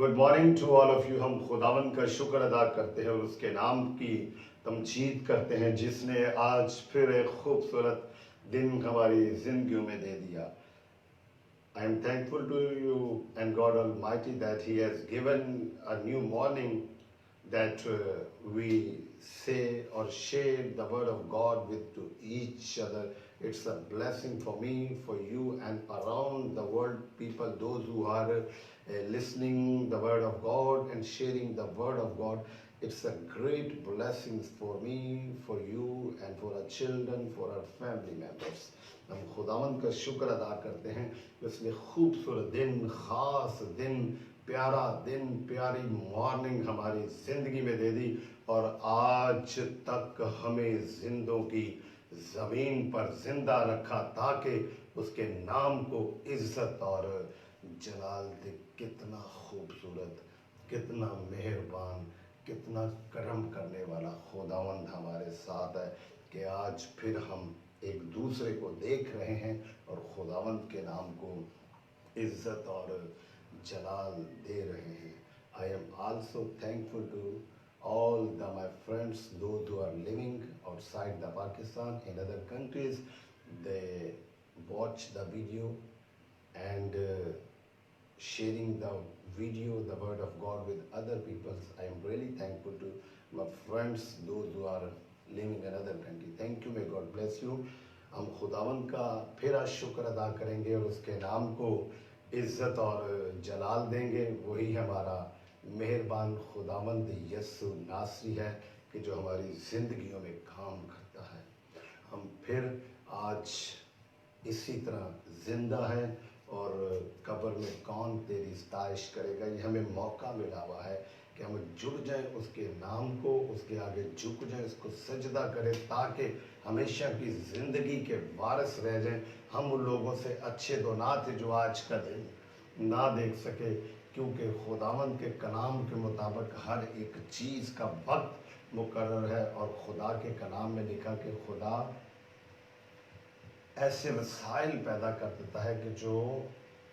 Good morning to all of you. हम खुदावन का शुक्र अदा करते हैं और उसके नाम की तमजीद करते हैं जिसने आज फिर एक खूबसूरत दिन हमारी जिंदगियों में दे दिया। I am thankful to you and God Almighty that He has given a new morning that we say or share the word of God with to each other. It's a blessing for me, for you, and around the world people, those who are listening the word of God and sharing the word of God. It's a great blessing for me, for you, and for our children, for our family members. हम खुदावंद का शुक्र अदा करते हैं कि उसने खूबसूरत दिन, ख़ास दिन, प्यारा दिन, प्यारी मॉर्निंग हमारी ज़िंदगी में दे दी और आज तक हमें जिंदों की ज़मीन पर ज़िंदा रखा ताकि उसके नाम को इज़्ज़त और जलाल दे। कितना खूबसूरत, कितना मेहरबान, कितना करम करने वाला खुदावंद हमारे साथ है कि आज फिर हम एक दूसरे को देख रहे हैं और खुदावंद के नाम को इज़्ज़त और जलाल दे रहे हैं। I am also thankful to all my friends, those who are living outside the Pakistan, in other countries. They watch the video and sharing the video, the word of God with other people. I am really thankful to my friends, those who are living in another country. Thank you, may God bless you. हम खुदावन का फिर आज शुक्र अदा करेंगे और उसके नाम को इज़्ज़त और जलाल देंगे। वही हमारा मेहरबान खुदावंद यस्सु नासरी है कि जो हमारी ज़िंदगियों में काम करता है। हम फिर आज इसी तरह ज़िंदा है और कब्र में कौन तेरी सताइश करेगा। ये हमें मौका मिला हुआ है कि हम जुड़ जाएं उसके नाम को, उसके आगे झुक जाएं, उसको सजदा करें ताकि हमेशा की ज़िंदगी के वारिस रह जाएं। हम उन लोगों से अच्छे तो ना थे जो आज का दिन ना देख सके, क्योंकि खुदावंद के कलाम के मुताबिक हर एक चीज़ का वक्त मुकर्रर है और खुदा के कलाम में लिखा कि खुदा ऐसे वसाइल पैदा कर देता है कि जो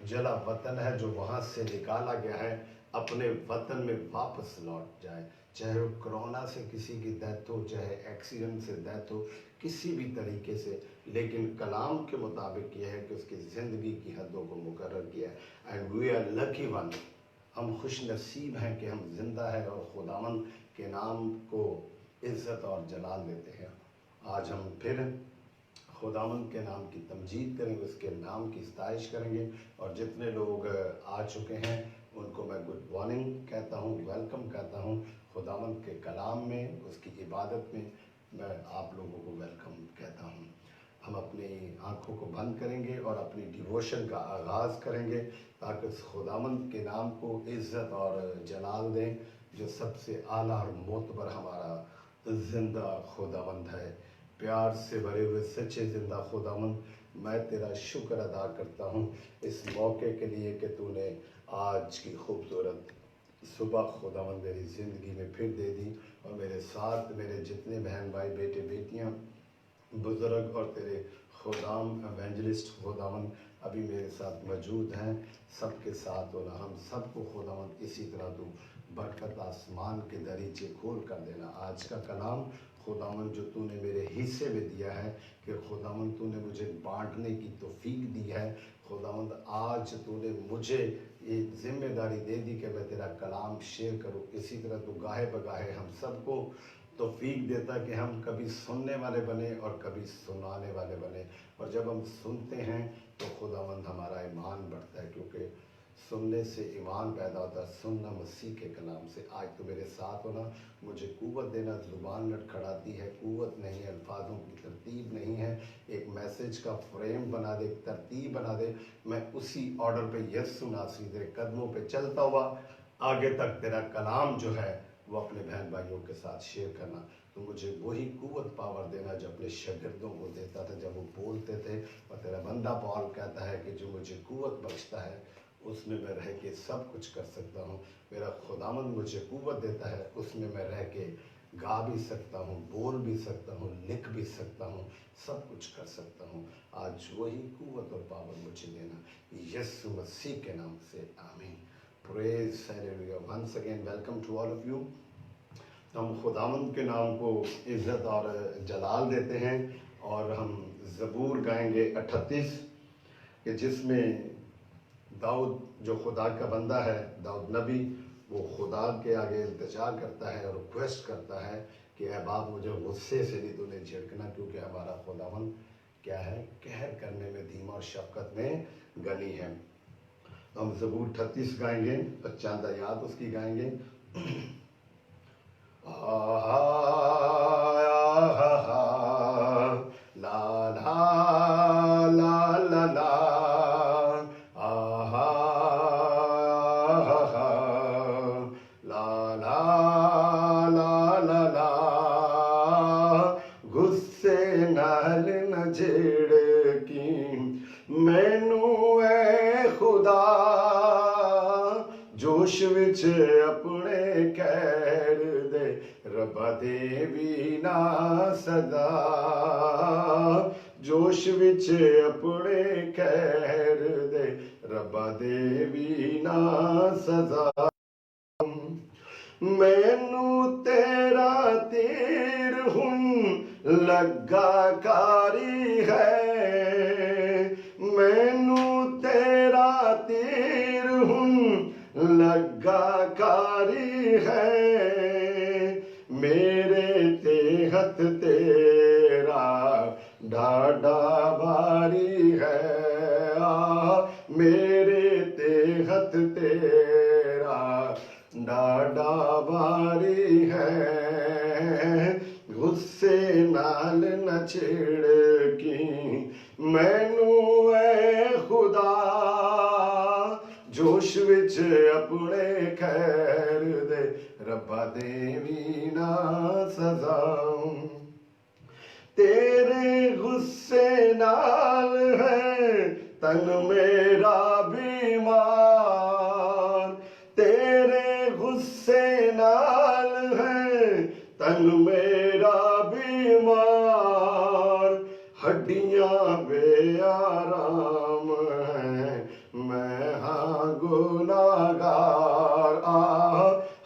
जला वतन है, जो वहाँ से निकाला गया है, अपने वतन में वापस लौट जाए। चाहे वो कोरोना से किसी की डेथ हो, चाहे एक्सीडेंट से डेथ हो, किसी भी तरीके से, लेकिन कलाम के मुताबिक यह है कि उसकी ज़िंदगी की हदों को मुकर्रर किया है। And we are lucky one, हम खुश नसीब हैं कि हम जिंदा हैं और खुदावंद के नाम को इज़्ज़त और जलाल देते हैं। आज हम फिर खुदावंद के नाम की तमजीद करेंगे, उसके नाम की सताइश करेंगे और जितने लोग आ चुके हैं उनको मैं गुड मॉर्निंग कहता हूँ, वेलकम कहता हूँ। खुदावंद के कलाम में, उसकी इबादत में मैं आप लोगों को वेलकम कहता हूँ। हम अपनी आँखों को बंद करेंगे और अपनी डिवोशन का आगाज़ करेंगे ताकि उस खुदावंद के नाम को इज़्ज़त और जलाल दें जो सबसे आला और मोतबर हमारा ज़िंदा खुदावंद है। प्यार से भरे हुए सच्चे ज़िंदा खुदावंद, मैं तेरा शुक्र अदा करता हूँ इस मौके के लिए कि तूने आज की खूबसूरत सुबह खुदावंद मेरी ज़िंदगी में फिर दे दी और मेरे साथ मेरे जितने बहन भाई, बेटे बेटियाँ, बुज़ुर्ग और तेरे खुदाम एवेंजलिस्ट खुदावंद अभी मेरे साथ मौजूद हैं, सबके साथ होना। हम सबको खुदावंद इसी तरह तू बरकत आसमान के दरीचे खोल कर देना। आज का कलाम खुदावंद जो तूने मेरे हिस्से में दिया है कि खुदावंद तूने मुझे बांटने की तौफीक दी है। खुदावंद आज तूने मुझे ये जिम्मेदारी दे दी कि मैं तेरा कलाम शेयर करूं। इसी तरह तू गाहे बगाहे हम सबको तौफीक देता कि हम कभी सुनने वाले बने और कभी सुनाने वाले बने। और जब हम सुनते हैं तो खुदावंद हमारा ईमान बढ़ता है, क्योंकि सुनने से ईमान पैदा होता है, सुनना मसीह के कलाम से। आज तो मेरे साथ होना, मुझे कुव्वत देना। ज़ुबान लड़खड़ाती है, कुव्वत नहीं है, अल्फाजों की तरतीब नहीं है। एक मैसेज का फ्रेम बना दे, तरतीब बना दे, मैं उसी ऑर्डर पे यस्सु नासरी तेरे कदमों पे चलता हुआ आगे तक तेरा कलाम जो है वो अपने बहन भाइयों के साथ शेयर करना। तो मुझे वही कुव्वत पावर देना जो अपने शागिर्दों को देता था जब वो बोलते थे। और तेरा बंदा पौल कहता है कि जो मुझे कुव्वत बख्शता है उसमें मैं रह के सब कुछ कर सकता हूँ। मेरा खुदावंद मुझे कुव्वत देता है, उसमें मैं रह के गा भी सकता हूँ, बोल भी सकता हूँ, लिख भी सकता हूँ, सब कुछ कर सकता हूँ। आज वही कुव्वत और पावर मुझे देना, यीशु मसीह के नाम से आमीन। Praise Hallelujah. Once again, welcome to all of you. ہم خداوند کے نام کو عزت اور جلال دیتے ہیں اور ہم زبور گائیں گے 38 کہ جس میں داؤد جو خدا کا بندہ ہے، داؤد نبی، وہ خدا کے آگے التجا کرتا ہے اور ریکویسٹ کرتا ہے کہ اے باپ مجھے غصے سے نہیں تو نے جھڑکنا، کیونکہ ہمارا خداوند کیا ہے؟ قہر کرنے میں دھیما اور شفقت میں غنی ہے. ہم زبور 38 گائیں گے، چند آیات اس کی گائیں گے. لا لا لا لا لا لا لا لا لا غصے نال نہ جھڑکی مینوں اے خدا جوش وچ اپنے قہر دے ربا دے وی نہ سزا جوش وچ اپنے قہر دے ربا دے وی نہ سزا مینوں تیرا تیر ہن لگا کاری ہے مینوں تیرا تیر ہن لگا کاری ہے میرے تے ہتھ تیرا ڈاڈا باری ہے میرے تے ہتھ تیرا ڈاڈا باری ہے غصے نال نہ چھڑکی مینوں اے خدا جوش وچ اپنے خیر دے ربا دے وی نہ سزا تیرے غصے نال ہے تن میرا بیمار تیرے غصے نال ہے تن میرا بیمار ہڈیاں بے آرام ہیں میں ہاں گناہگار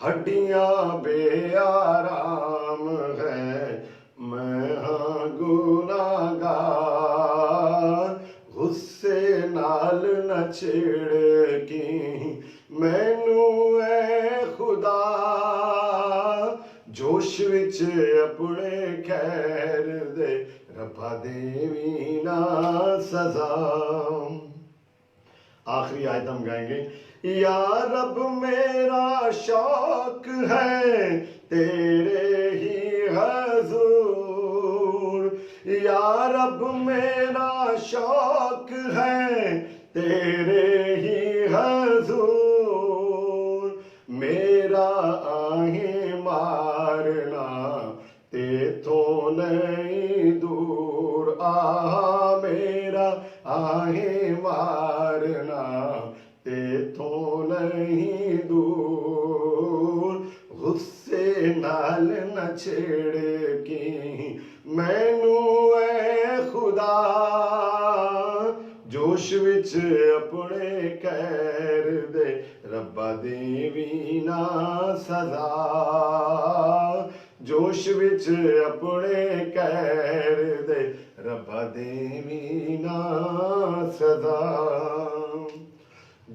ہڈیاں بے آرام ہیں میں ہاں گناہگار غصے نال نہ چھڑکی مینوں اے خدا جوش وچ اپنے خیر دے ربا دے وی نہ سزا. آخری آیت ہم گائیں گے. یا رب میرا شوق ہے تیرے ہی حضور یا رب میرا شوق ہے تیرے ہی حضور میرا آہیں مارنا تیتھوں نہیں دور میرا آہیں مارنا تیتھوں نہیں دور غصے نال نہ چھڑکی مینوں اے خدا جوش وچ اپنے قہر دے ربا دے وی نہ سزا جوش وچ اپنے قہر دے ربا دے وی نہ سزا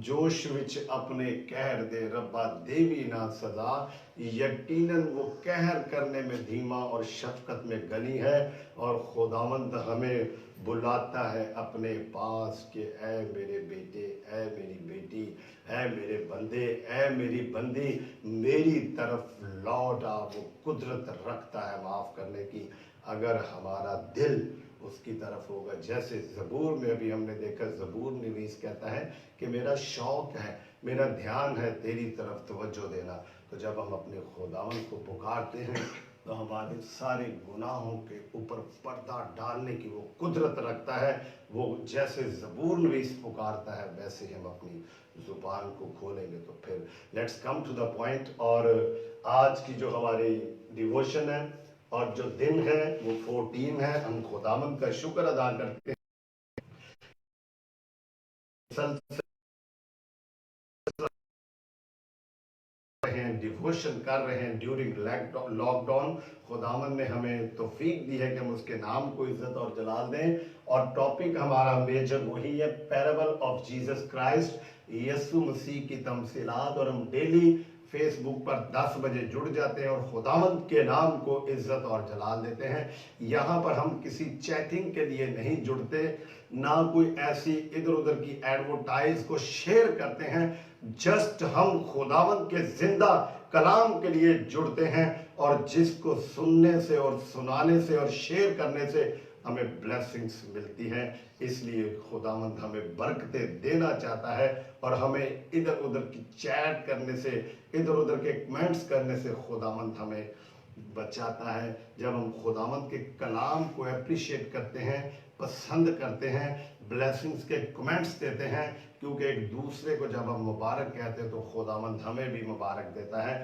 جوش وچ اپنے قہر دے ربا دے وی نہ سزا یقیناً وہ قہر کرنے میں دھیما اور شفقت میں غنی ہے اور خداوند ہمیں بلاتا ہے اپنے پاس کہ اے میرے بیٹے اے میری بیٹی اے میرے بندے اے میری بندی میری طرف لوٹ آ. وہ قدرت رکھتا ہے معاف کرنے کی اگر ہمارا دل اس کی طرف ہوگا. جیسے زبور میں ابھی ہم نے دیکھا زبور نویس کہتا ہے کہ میرا شوق ہے میرا دھیان ہے تیری طرف توجہ دینا. تو جب ہم اپنے خداوند کو پکارتے ہیں تو ہمارے سارے گناہوں کے اوپر پردہ ڈالنے کی وہ قدرت رکھتا ہے. وہ جیسے زبور نویس پکارتا ہے ویسے ہم اپنی زبان کو کھولیں گے. تو پھر let's come to the point. اور آج کی جو ہماری ڈیووشن ہے اور جو دن ہے وہ 14 ہے. ہم خداوند کا شکر ادا کرتے ہیں डिवोशन कर रहे हैं ड्यूरिंग लॉकडाउन। खुदावन ने हमें तौफीक दी है कि हम उसके नाम को इज्जत और जलाल दें। और टॉपिक हमारा मेजर वही है, पैराबल ऑफ जीसस क्राइस्ट, यीशु मसीह की तमसीलात। और हम डेली फेसबुक पर 10 बजे जुड़ जाते हैं और खुदावंद के नाम को इज्जत और जलाल देते हैं। यहाँ पर हम किसी चैटिंग के लिए नहीं जुड़ते, ना कोई ऐसी इधर उधर की एडवर्टाइज को शेयर करते हैं। जस्ट हम खुदावंद के जिंदा कलाम के लिए जुड़ते हैं, और जिसको सुनने से और सुनाने से और शेयर करने से हमें ब्लेसिंग्स मिलती हैं। इसलिए खुदावंद हमें बरकतें देना चाहता है, और हमें इधर उधर की चैट करने से, इधर उधर के कमेंट्स करने से खुदावंद हमें बचाता है। जब हम खुदावंद के कलाम को एप्रिशिएट करते हैं, पसंद करते हैं, ब्लेसिंग्स के कमेंट्स देते हैं, क्योंकि एक दूसरे को जब हम मुबारक कहते हैं तो खुदावंद हमें भी मुबारक देता है।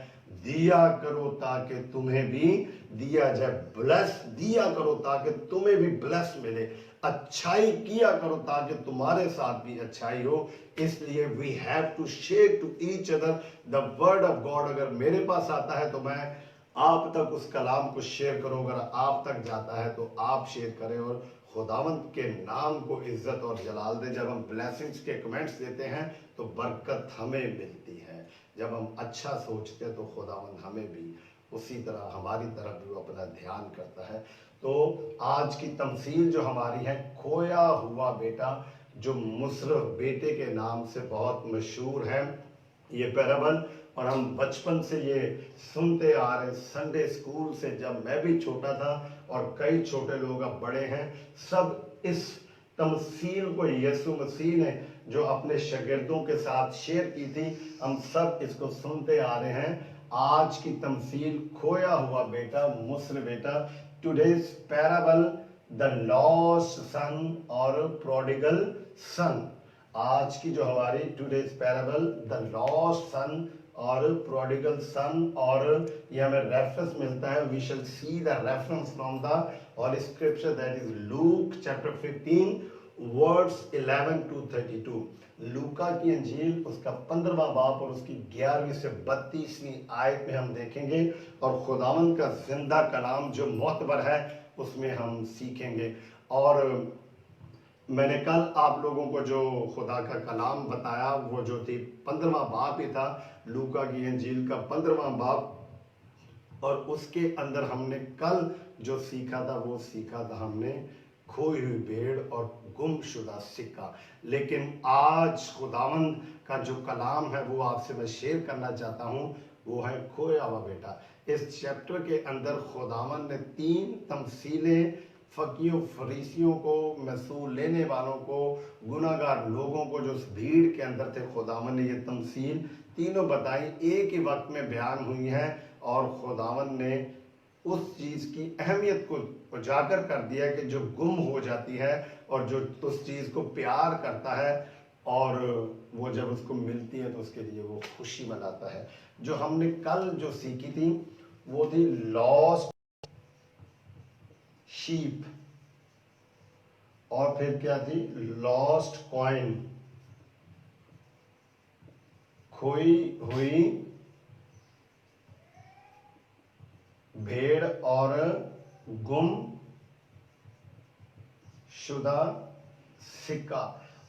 दिया करो ताकि तुम्हें भी दिया जाए, ब्लेस दिया करो ताकि तुम्हें भी ब्लेस मिले, अच्छाई किया करो ताकि तुम्हारे साथ भी अच्छाई हो। इसलिए we have to share to each other the word of God. अगर मेरे पास आता है तो मैं आप तक उस कलाम को शेयर करूं, अगर आप तक जाता है तो आप शेयर करें, और खुदावंद के नाम को इज्जत और जलाल दे। जब हम ब्लेसिंग्स के कमेंट्स देते हैं तो बरकत हमें मिलती है। जब हम अच्छा सोचते हैं तो खुदावंद हमें भी उसी तरह हमारी तरफ भी वो अपना ध्यान करता है। तो आज की तमसील जो हमारी है, खोया हुआ बेटा, जो मुसरफ बेटे के नाम से बहुत मशहूर है ये पैराबल, और हम बचपन से ये सुनते आ रहे। संडे स्कूल से जब मैं भी छोटा था, और कई छोटे लोग अब बड़े हैं, सब इस तमसील को यीशु मसीह ने जो अपने शागिर्दों के साथ शेयर की थी, हम सब इसको सुनते आ रहे हैं। आज की तमसील खोया हुआ बेटा, मुसर बेटा, today's parable the lost son और प्रोडिगल सन। आज की जो हमारी today's parable the lost son और प्रोडिगल सन, और ये हमें रेफरेंस मिलता है। We shall see the reference from the holy scripture, that is Luke chapter 15 words 11 to 32। लूका की अंजील उसका 15वां बाब और उसकी 11वीं से 32वीं आयत में हम देखेंगे, और खुदावंद का जिंदा कलाम जो मोतबर है उसमें हम सीखेंगे। और मैंने कल आप लोगों को जो खुदा का कलाम बताया वो जो थी 15वां बाब ही था, लूका की अंजील का 15वां बाब, और उसके अंदर हमने कल जो सीखा था वो सीखा था हमने खोई हुई भेड़ और गुमशुदा सिक्का। लेकिन आज खुदावंद का जो कलाम है वो आपसे मैं शेयर करना चाहता हूँ, वो है खोया हुआ बेटा। इस चैप्टर के अंदर खुदावंद ने 3 तमसीलें फकीयों फरीसियों को, महसूल लेने वालों को, गुनाहगार लोगों को जो उस भीड़ के अंदर थे, खुदावंद ने ये तमसील तीनों बताई, एक ही वक्त में बयान हुई हैं, और खुदावंद ने उस चीज़ की अहमियत को उजागर कर दिया कि जो गुम हो जाती है और जो उस चीज़ को प्यार करता है और वो जब उसको मिलती है तो उसके लिए वो खुशी मनाता है। जो हमने कल जो सीखी थी वो थी लॉस्ट शीप, और फिर क्या थी, लॉस्ट कॉइन, खोई हुई भेड़ और गुम शुदा सिक्का।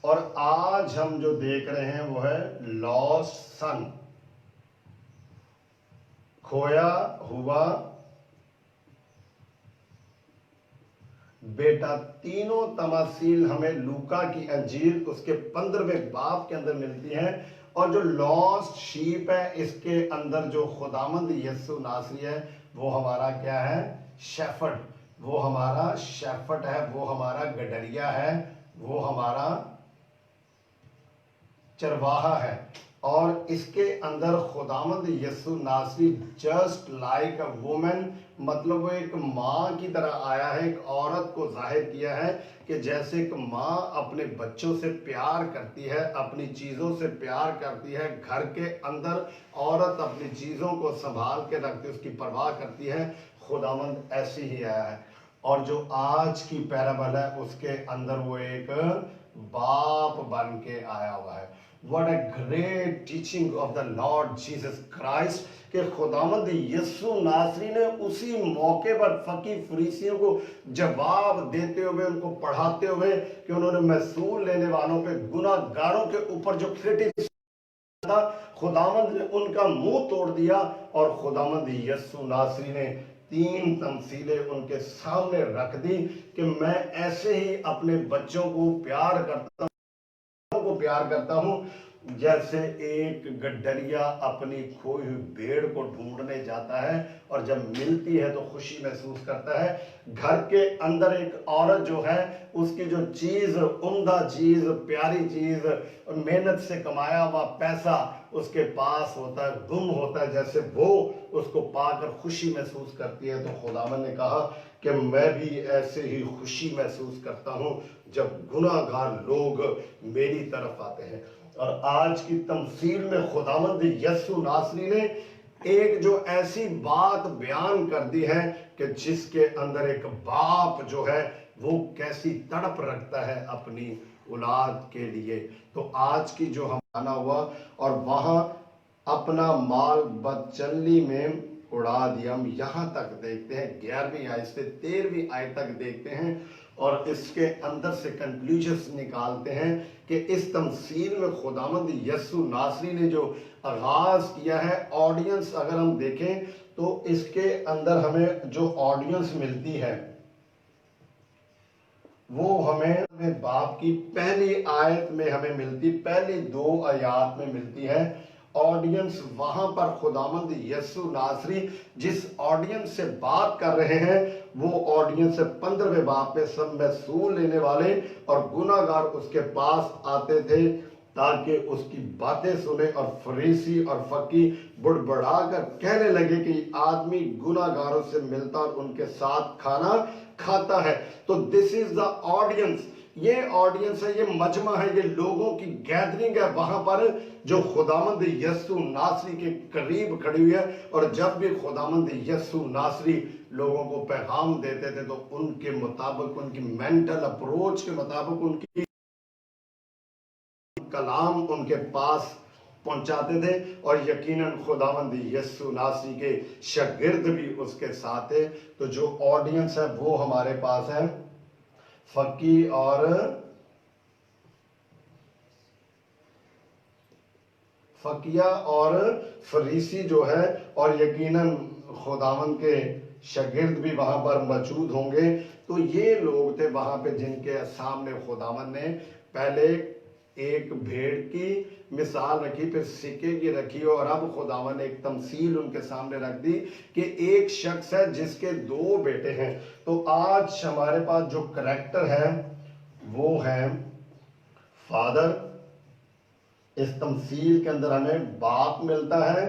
और आज हम जो देख रहे हैं वो है लॉस्ट सन, खोया हुआ बेटा। तीनों तमासील हमें लूका की अंजील उसके 15वें बाब के अंदर मिलती है। और जो लॉस्ट शीप है इसके अंदर जो खुदावंद यीशु नासरी है वो हमारा क्या है, शेफर्ड, वो हमारा शेफर्ड है, वो हमारा गडरिया है, वो हमारा चरवाहा है। और इसके अंदर खुदावंद यीशु नासरी जस्ट लाइक अ वुमन, मतलब वो एक माँ की तरह आया है, एक औरत को जाहिर किया है कि जैसे एक माँ अपने बच्चों से प्यार करती है, अपनी चीज़ों से प्यार करती है, घर के अंदर औरत अपनी चीज़ों को संभाल के रखती है, उसकी परवाह करती है, खुदावंद ऐसे ही आया है। और जो आज की पैराबल है उसके अंदर वो एक बाप बन के आया हुआ है। What a great teaching of the Lord Jesus Christ کہ خداوند یسوع ناصری نے اسی موقع پر فقی فریسیوں کو جواب دیتے ہوئے ان کو پڑھاتے ہوئے کہ انہوں نے محصول لینے والوں پہ گناہ گاروں کے اوپر جو کرٹیسزم تھا خداوند نے ان کا منہ توڑ دیا اور خداوند یسوع ناصری نے 3 تمثیلیں ان کے سامنے رکھ دی کہ میں ایسے ہی اپنے بچوں کو پیار کرتا ہوں جیسے ایک گڈریا اپنی کھوئی ہوئی بھیڑ کو ڈھونڈنے جاتا ہے اور جب ملتی ہے تو خوشی محسوس کرتا ہے. گھر کے اندر ایک عورت جو ہے اس کی جو چیز عمدہ چیز پیاری چیز محنت سے کمایا ہوا پیسہ اس کے پاس ہوتا ہے گم ہوتا ہے جیسے وہ اس کو پا کر خوشی محسوس کرتی ہے. تو خداوند نے کہا کہ میں بھی ایسے ہی خوشی محسوس کرتا ہوں جب گناہ گار لوگ میری طرف آتے ہیں. اور آج کی تمثیل میں خداوند یسوع ناصری نے ایک جو ایسی بات بیان کر دی ہے کہ جس کے اندر ایک باپ جو ہے وہ کیسی تڑپ رکھتا ہے اپنی اولاد کے لیے. تو آج کی جو ہم آنا ہوا اور وہاں اپنا مال بدچلنی میں اڑا دیا، ہم یہاں تک دیکھتے ہیں 11ویں آیت سے 13ویں آیت تک دیکھتے ہیں اور اس کے اندر سے کنکلوژنز نکالتے ہیں کہ اس تمثیل میں خداوند یسوع ناصری نے جو آغاز کیا ہے. آڈینس اگر ہم دیکھیں تو اس کے اندر ہمیں جو آڈینس ملتی ہے وہ ہمیں باپ کی پہلی آیت میں ہمیں ملتی، پہلی 2 آیات میں ملتی ہے. آڈینس وہاں پر خداوند یسوع ناصری جس آڈینس سے بات کر رہے ہیں وہ آڈینس 15ویں باب میں سب محصول لینے والے اور گناہ گار اس کے پاس آتے تھے تاکہ اس کی باتیں سنیں. اور فریسی اور فقی بڑبڑا کر کہنے لگے کہ یہ آدمی گناہ گاروں سے ملتا اور ان کے ساتھ کھانا کھاتا ہے. تو this is the audience، یہ آڈینس ہے، یہ مجمع ہے، یہ لوگوں کی گیدرنگ ہے وہاں پر جو خداوند یسوع ناصری کے قریب کھڑی ہوئی ہے. اور جب بھی خداوند یسوع ناصری لوگوں کو پیغام دیتے تھے تو ان کے مطابق ان کی مینٹل اپروچ کے مطابق ان کی کلام ان کے پاس پہنچاتے تھے. اور یقیناً خداوند یسوع ناصری کے شاگرد بھی اس کے ساتھ ہے. تو جو آڈینس ہے وہ ہمارے پاس ہے فقی اور فقیہ اور فریسی جو ہے، اور یقیناً خداوند کے شاگرد بھی وہاں پر موجود ہوں گے. تو یہ لوگ تھے وہاں پہ جن کے سامنے خداوند نے پہلے ایک بھیڑ کی مثال رکھی، پھر سکے کی رکھی، اور اب خداوند نے ایک تمثیل ان کے سامنے رکھ دی کہ ایک شخص ہے جس کے 2 بیٹے ہیں. تو آج ہمارے پاس جو کریکٹر ہے وہ ہے فادر. اس تمثیل کے اندر ہمیں باپ ملتا ہے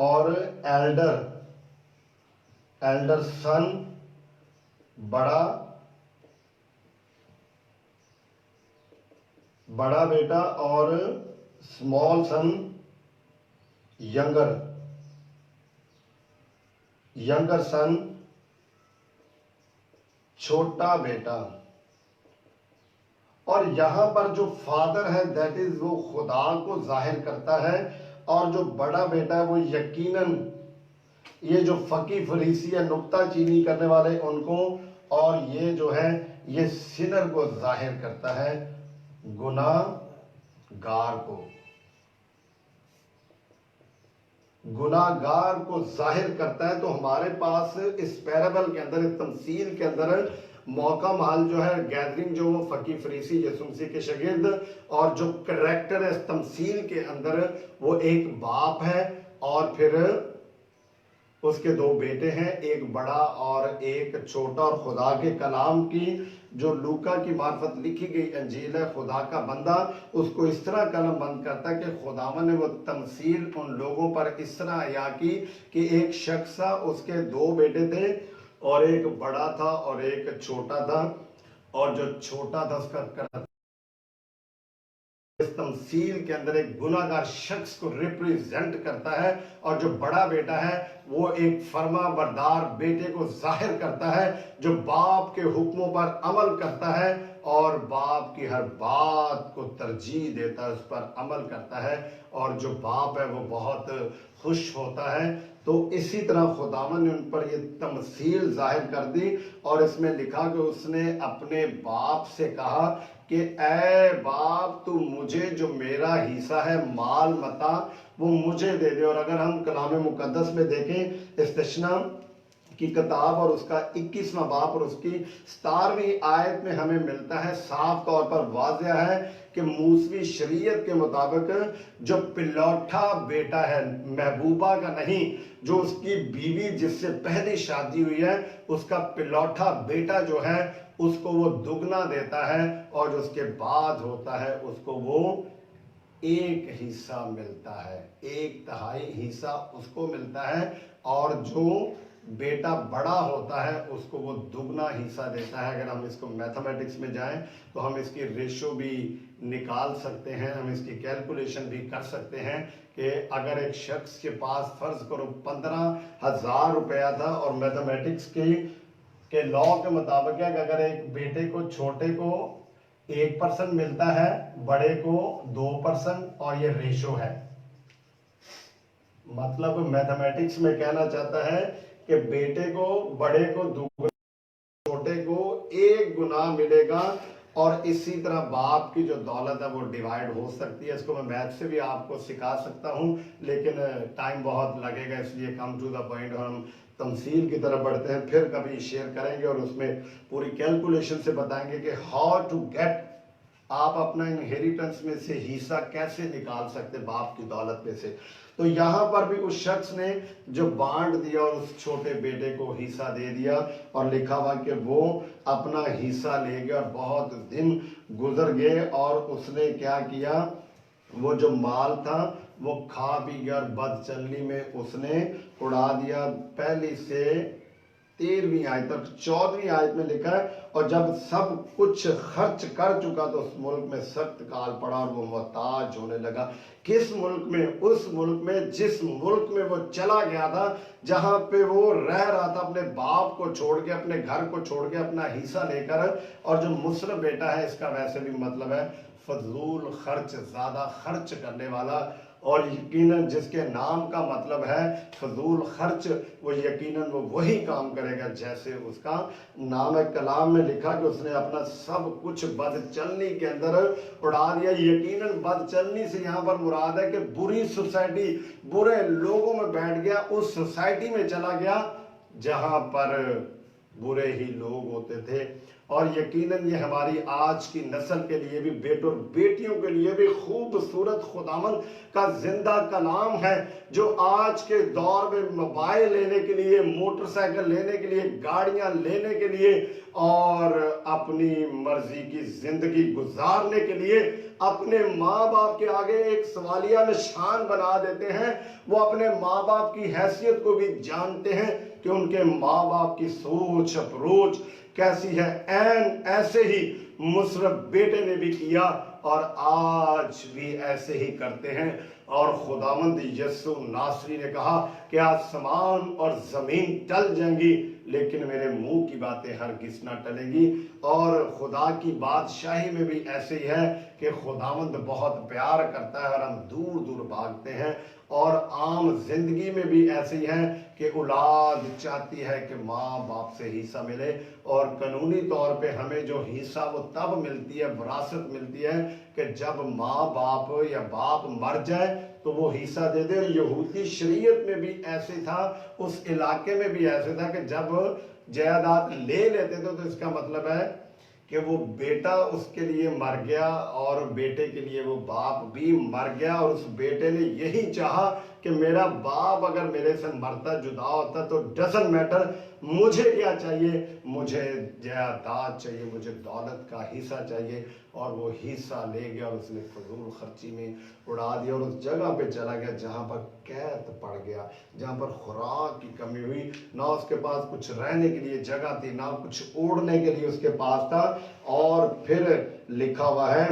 اور ایلڈر سن بڑا بیٹا اور اسمال سن ینگر سن چھوٹا بیٹا. اور یہاں پر جو فادر ہے دیٹ از وہ خدا کو ظاہر کرتا ہے، اور جو بڑا بیٹا ہے وہ یقیناً یہ جو فقی فریسی ہے نکتہ چینی کرنے والے ان کو، اور یہ جو ہے یہ سنر کو ظاہر کرتا ہے، گناہ گار کو ظاہر کرتا ہے. تو ہمارے پاس اس پیرابل کے اندر، اس تمثیل کے اندر موقع محل جو ہے گیدرنگ جو وہ فقی فریسی یسوع مسیح کے شاگرد، اور جو کریکٹر ہے اس تمثیل کے اندر وہ ایک باپ ہے اور پھر اس کے 2 بیٹے ہیں، ایک بڑا اور ایک چھوٹا. اور خدا کے کلام کی جو لوکا کی معرفت لکھی گئی انجیل ہے، خدا کا بندہ اس کو اس طرح قلم بند کرتا ہے کہ خداوند نے وہ تمثیل ان لوگوں پر اس طرح عیا کی کہ ایک شخص تھا، اس کے 2 بیٹے تھے اور ایک بڑا تھا اور ایک چھوٹا تھا. اور جو چھوٹا تھا اس کا इस तमसील के अंदर एक गुनाहगार शख्स को रिप्रेजेंट करता है, और जो बड़ा बेटा है वो एक फर्मा बरदार बेटे को जाहिर करता है जो बाप के हुक्मों पर अमल करता है और बाप की हर बात को तरजीह देता है, उस पर अमल करता है, और जो बाप है वो बहुत खुश होता है। तो इसी तरह खुदावन ने उन पर ये तमसील जाहिर कर दी, और इसमें लिखा कि उसने अपने बाप से कहा कि ऐ बाप, तू मुझे जो मेरा हिस्सा है माल मता वो मुझे दे दे। और अगर हम कलाम मुकद्दस में देखें इस्तिश्ना की किताब और उसका 21वां बाब और उसकी 17वीं आयत में हमें मिलता है, साफ तौर पर वाज़ेह है कि मूसवी शरीयत के मुताबिक जो पिलौठा बेटा है, महबूबा का नहीं, जो उसकी बीवी जिससे पहली शादी हुई है, उसका पिलौठा बेटा जो है उसको वो दुगना देता है, और जो उसके बाद होता है उसको वो एक हिस्सा मिलता है, 1/3 हिस्सा उसको मिलता है, और जो बेटा बड़ा होता है उसको वो दुगना हिस्सा देता है। अगर हम इसको मैथमेटिक्स में जाएं तो हम इसकी रेशो भी निकाल सकते हैं, हम इसकी कैलकुलेशन भी कर सकते हैं कि अगर एक शख्स के पास फर्ज करो 15,000 रुपया था, और मैथमेटिक्स के लॉ के मुताबिक है कि अगर एक बेटे को, छोटे को 1% मिलता है, बड़े को 2%, और ये रेशो है। मतलब मैथमेटिक्स में कहना चाहता है कि बेटे को, बड़े को 2, छोटे को 1 गुना मिलेगा, और इसी तरह बाप की जो दौलत है वो डिवाइड हो सकती है। इसको मैं मैथ से भी आपको सिखा सकता हूँ, लेकिन टाइम बहुत लगेगा, इसलिए कम टू द पॉइंट, और हम तमसील की तरफ बढ़ते हैं, फिर कभी शेयर करेंगे और उसमें पूरी कैलकुलेशन से बताएंगे कि हाउ टू गेट, आप अपना इनहेरिटेंस में से हिस्सा कैसे निकाल सकते बाप की दौलत में से। तो यहाँ पर भी उस शख्स ने जो बांट दिया और उस छोटे बेटे को हिस्सा दे दिया, और लिखा हुआ कि वो अपना हिस्सा ले गया, और बहुत दिन गुजर गए, और उसने क्या किया, वो जो माल था वो खा पी गया और बदचलनी में उसने उड़ा दिया। पहली से 13वीं आयत तक, 14वीं आयत में लिखा है, और जब सब कुछ खर्च कर चुका तो उस मुल्क में सख्त काल पड़ा और वो मोहताज होने लगा। किस मुल्क में? उस मुल्क में जिस मुल्क में वो चला गया था, जहां पे वो रह रहा था अपने बाप को छोड़ के, अपने घर को छोड़ के, अपना हिस्सा लेकर। और जो मुसरफ बेटा है, इसका वैसे भी मतलब है फजूल खर्च, ज्यादा खर्च करने वाला, और यकीनन जिसके नाम का मतलब है फजूल खर्च, वो यकीनन वो वही काम करेगा जैसे उसका नाम है। कलाम में लिखा कि उसने अपना सब कुछ बदचलनी के अंदर उड़ा दिया। यकीनन बदचलनी से यहाँ पर मुराद है कि बुरी सोसाइटी, बुरे लोगों में बैठ गया, उस सोसाइटी में चला गया जहां पर बुरे ही लोग होते थे। और यकीनन ये हमारी आज की नस्ल के लिए भी, बेटों बेटियों के लिए भी खूबसूरत खुदावन का जिंदा कलाम है, जो आज के दौर में मोबाइल लेने के लिए, मोटरसाइकिल लेने के लिए, गाड़ियां लेने के लिए, और अपनी मर्जी की जिंदगी गुजारने के लिए अपने माँ बाप के आगे एक सवालिया निशान बना देते हैं। वो अपने माँ बाप की हैसियत को भी जानते हैं कि उनके माँ बाप की सोच अप्रोच कैसी है। ऐसे ही मुसरफ बेटे ने भी किया, और आज भी ऐसे ही करते हैं। और खुदावंद यीशु नासरी ने कहा कि आसमान और जमीन टल जाएंगी, लेकिन मेरे मुंह की बातें हरगिज़ ना टलेंगी। और खुदा की बादशाही में भी ऐसे ही है कि खुदावंद बहुत प्यार करता है और हम दूर दूर भागते हैं। और आम जिंदगी में भी ऐसे ही है कि औलाद चाहती है कि माँ बाप से हिस्सा मिले, और कानूनी तौर पे हमें जो हिस्सा वो तब मिलती है, विरासत मिलती है, कि जब माँ बाप या बाप मर जाए तो वो हिस्सा दे दे। यहूदी शरीयत में भी ऐसे था, उस इलाके में भी ऐसे था कि जब जायदाद ले लेते थे तो इसका मतलब है कि वो बेटा उसके लिए मर गया, और बेटे के लिए वो बाप भी मर गया। और उस बेटे ने यही चाहा कि मेरा बाप अगर मेरे से मरता, जुदा होता, तो डजंट मैटर, मुझे क्या चाहिए, मुझे जायदाद चाहिए, मुझे दौलत का हिस्सा चाहिए। और वो हिस्सा ले गया और उसने फजूल खर्ची में उड़ा दिया, और उस जगह पे चला गया जहाँ पर कैद पड़ गया, जहाँ पर खुराक की कमी हुई, ना उसके पास कुछ रहने के लिए जगह थी, ना कुछ ओढ़ने के लिए उसके पास था। और फिर लिखा हुआ है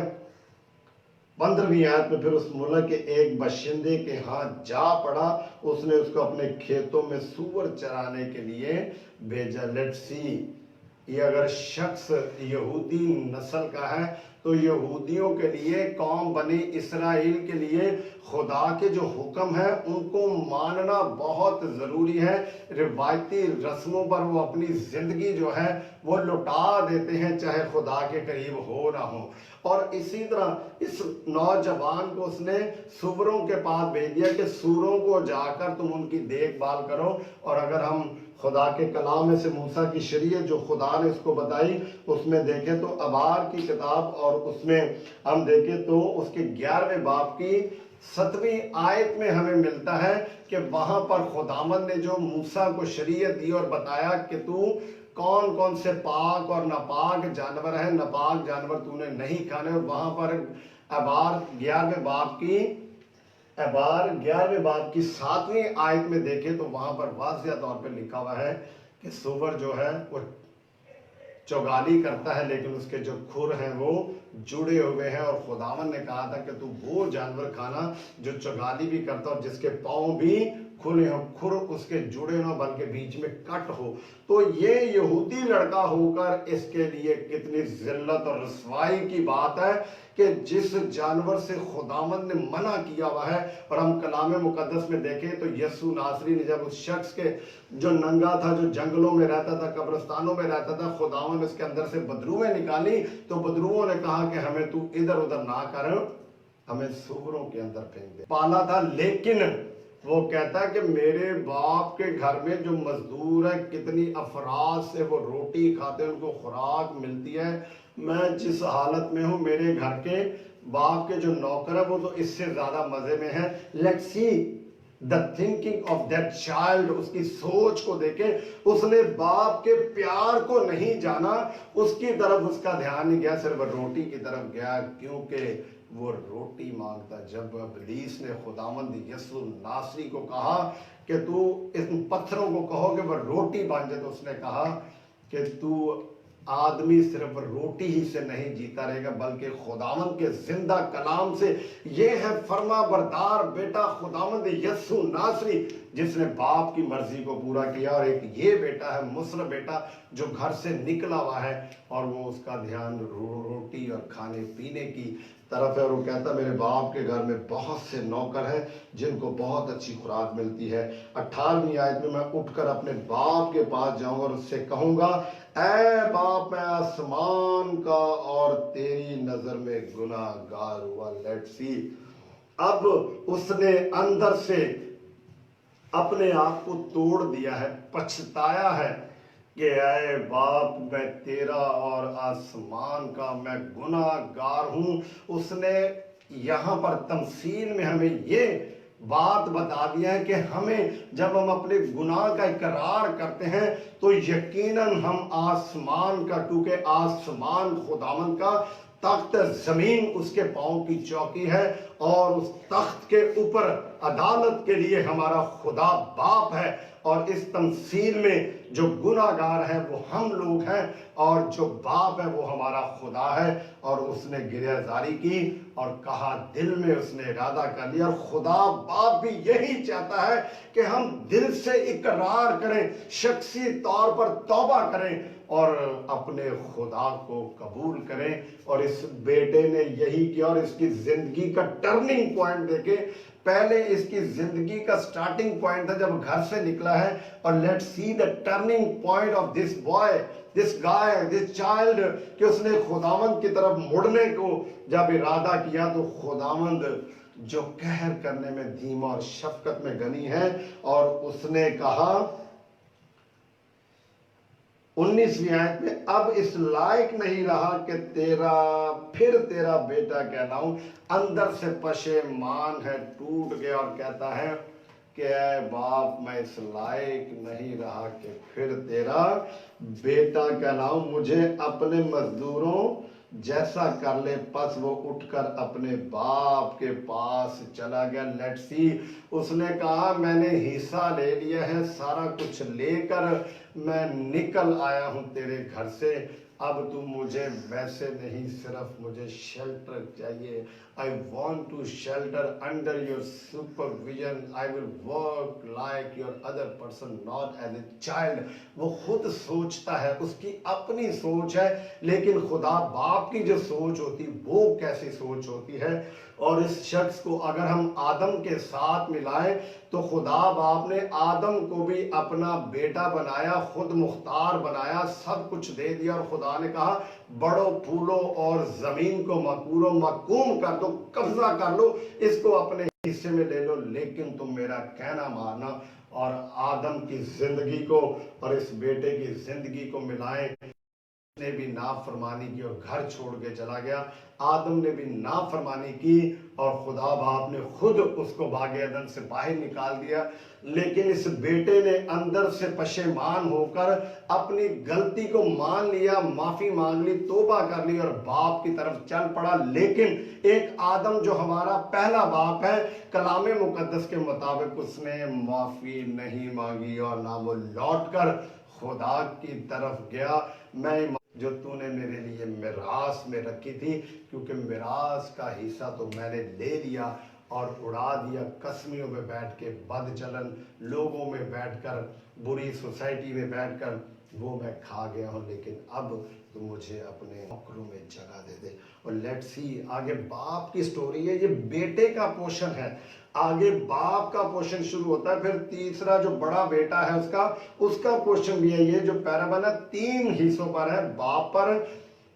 15वीं आयत में फिर उस मुल्क के एक बशिंदे के हाथ जा पड़ा, उसने उसको अपने खेतों में सूअर चराने के लिए भेजा। लेट्स सी, ये अगर शख्स यहूदी नस्ल का है तो यहूदियों के लिए, कौम बनी इसराइल के लिए खुदा के जो हुक्म है उनको मानना बहुत ज़रूरी है। रिवायती रस्मों पर वो अपनी ज़िंदगी जो है वो लुटा देते हैं, चाहे खुदा के करीब हो ना हो। और इसी तरह इस नौजवान को उसने सूअरों के पास भेज दिया कि सूअरों को जाकर तुम उनकी देखभाल करो। और अगर हम खुदा के कलाम में से मूसा की शरीयत जो खुदा ने इसको बताई उसमें देखें तो अबार की किताब, और उसमें हम देखें तो उसके 11वें बाब की 7वीं आयत में हमें मिलता है कि वहां पर खुदावंद ने जो मूसा को शरीयत दी और बताया कि तू कौन कौन से पाक और नापाक जानवर है, नापाक जानवर तूने नहीं खाने। वहां पर अबार 11वें बाब की 7वीं आयत में देखें तो वहां पर वाज़िया तौर पे लिखा हुआ है कि सूअर जो है वो चौगाली करता है लेकिन उसके जो खुर हैं वो जुड़े हुए हैं। और खुदावन ने कहा था कि तू वो जानवर खाना जो चौगाली भी करता और जिसके पाँव भी खुले हो, खुर उसके जुड़े ना बल्कि बीच में कट हो। तो ये यहूदी लड़का होकर इसके लिए कितनी जिल्लत और रसवाई की बात है कि जिस जानवर से खुदावंद ने मना किया हुआ है। और हम कलाम मुकद्दस में देखें तो यीशु नासरी ने जब उस शख्स के जो नंगा था, जो जंगलों में रहता था, कब्रिस्तानों में रहता था, खुदावंद उसके अंदर से बदरूएं निकाली तो बदरूओं ने कहा कि हमें तू इधर उधर ना कर, हमें सूअरों के अंदर फेंक दे। पाला था, लेकिन वो कहता है कि मेरे बाप के घर में जो मजदूर है, कितनी अफराद से वो रोटी खाते हैं, उनको खुराक मिलती है। मैं जिस हालत में हूँ, मेरे घर के बाप के जो नौकर है वो तो इससे ज्यादा मजे में है। Let's see the thinking of that child, उसकी सोच को देखे। उसने बाप के प्यार को नहीं जाना, उसकी तरफ उसका ध्यान नहीं गया, सिर्फ रोटी की तरफ गया, क्योंकि वो रोटी मांगता। जब इब्लीस ने खुदावंद यीशु नासरी को कहा कि तू इन पत्थरों को कहो कि वो रोटी बन जाए, तो उसने कहा कि तू आदमी सिर्फ रोटी ही से नहीं जीता रहेगा बल्कि खुदावंद के जिंदा कलाम से। ये है फर्मा बरदार बेटा खुदावंद यीशु नासरी, जिसने बाप की मर्जी को पूरा किया। और एक ये बेटा है मुस्र बेटा जो घर से निकला हुआ है और वो उसका ध्यान रोटी और खाने पीने की तरफ है। और वो कहता मेरे बाप के घर में बहुत से नौकर हैं जिनको बहुत अच्छी खुराक मिलती है। 18वीं आयत में मैं उठकर अपने बाप के पास जाऊंगा और उससे कहूंगा, ऐ बाप, मैं आसमान का और तेरी नजर में गुनाहगार हुआ। लेट्स सी, अब उसने अंदर से अपने आप को तोड़ दिया है, पछताया है कि ऐ बाप, मैं तेरा और आसमान का मैं गुनाहगार हूं। उसने यहाँ पर तमसील में हमें ये बात बता दिया है कि हमें जब हम अपने गुनाह का इकरार करते हैं तो यकीनन हम आसमान का, क्योंकि आसमान खुदावंद का तख्त, जमीन उसके पांव की चौकी है, और उस तख्त के ऊपर अदालत के लिए हमारा खुदा बाप है। और इस तमसील में जो गुनाहगार है वो हम लोग हैं और जो बाप है वो हमारा खुदा है। और उसने गिरहजारी की और कहा, दिल में उसने इरादा कर लिया। और खुदा बाप भी यही चाहता है कि हम दिल से इकरार करें, शख्सी तौर पर तौबा करें और अपने खुदा को कबूल करें। और इस बेटे ने यही किया और इसकी जिंदगी का टर्निंग पॉइंट देखे। पहले इसकी जिंदगी का स्टार्टिंग पॉइंट था जब घर से निकला है, और let's see the turning point of this boy, this guy, this child, कि उसने खुदावंद की तरफ मुड़ने को जब इरादा किया तो खुदावंद जो कहर करने में धीमा और शफकत में गनी है, और उसने कहा 19वीं आयत में, अब इस लायक नहीं रहा कि तेरा बेटा कहलाऊं। अंदर से पशेमान है, टूट गया और कहता है कि ऐ बाप, मैं इस लायक नहीं रहा कि फिर तेरा बेटा कहलाऊं। मुझे अपने मजदूरों जैसा कर ले। पस वो उठकर अपने बाप के पास चला गया। लेट्स सी, उसने कहा मैंने हिस्सा ले लिया है, सारा कुछ लेकर मैं निकल आया हूं तेरे घर से। اب تو مجھے ویسے نہیں، صرف مجھے شیلٹر چاہیے. I want to shelter under your supervision. I will work like your other person, not as a child. وہ خود سوچتا ہے، اس کی اپنی سوچ ہے، لیکن خدا باپ کی جو سوچ ہوتی وہ کیسی سوچ ہوتی ہے. اور اس شخص کو اگر ہم آدم کے ساتھ ملائیں تو خدا باپ نے آدم کو بھی اپنا بیٹا بنایا، خود مختار بنایا، سب کچھ دے دیا، اور خدا نے کہا بڑو پھولو اور زمین کو مکور و مکوم کر دو، قبضہ کر لو، اس کو اپنے حصے میں لے لو، لیکن تم میرا کہنا ماننا. اور آدم کی زندگی کو اور اس بیٹے کی زندگی کو ملائیں. نے بھی نافرمانی کی اور گھر چھوڑ کے چلا گیا. آدم نے بھی نافرمانی کی اور خدا باپ نے خود اس کو باغ عدن سے باہر نکال دیا. لیکن اس بیٹے نے اندر سے پشیمان ہو کر اپنی غلطی کو مان لیا، معافی مانگ لی، توبہ کر لی اور باپ کی طرف چل پڑا. لیکن ایک آدم جو ہمارا پہلا باپ ہے، کلام مقدس کے مطابق اس نے معافی نہیں مانگی اور نہ وہ لوٹ کر خدا کی طرف گیا. میں جو تو نے میرے لیے میراث میں رکھی تھی، کیونکہ میراث کا حصہ تو میں نے لے لیا اور اڑا دیا. قسمیوں میں بیٹھ کے، بد چلن لوگوں میں بیٹھ کر، بری سوسائٹی میں بیٹھ کر وہ میں کھا گیا ہوں. لیکن اب تو مجھے اپنے نوکروں میں جگہ دے دے. اور لیٹ سی آگے باپ کی سٹوری ہے، یہ بیٹے کا پورشن ہے، آگے باپ کا پورشن شروع ہوتا ہے. پھر تیسرا جو بڑا بیٹا ہے اس کا پورشن بھی ہے. یہ جو پیرابل ہے 3 حصوں پر ہے، باپ پر،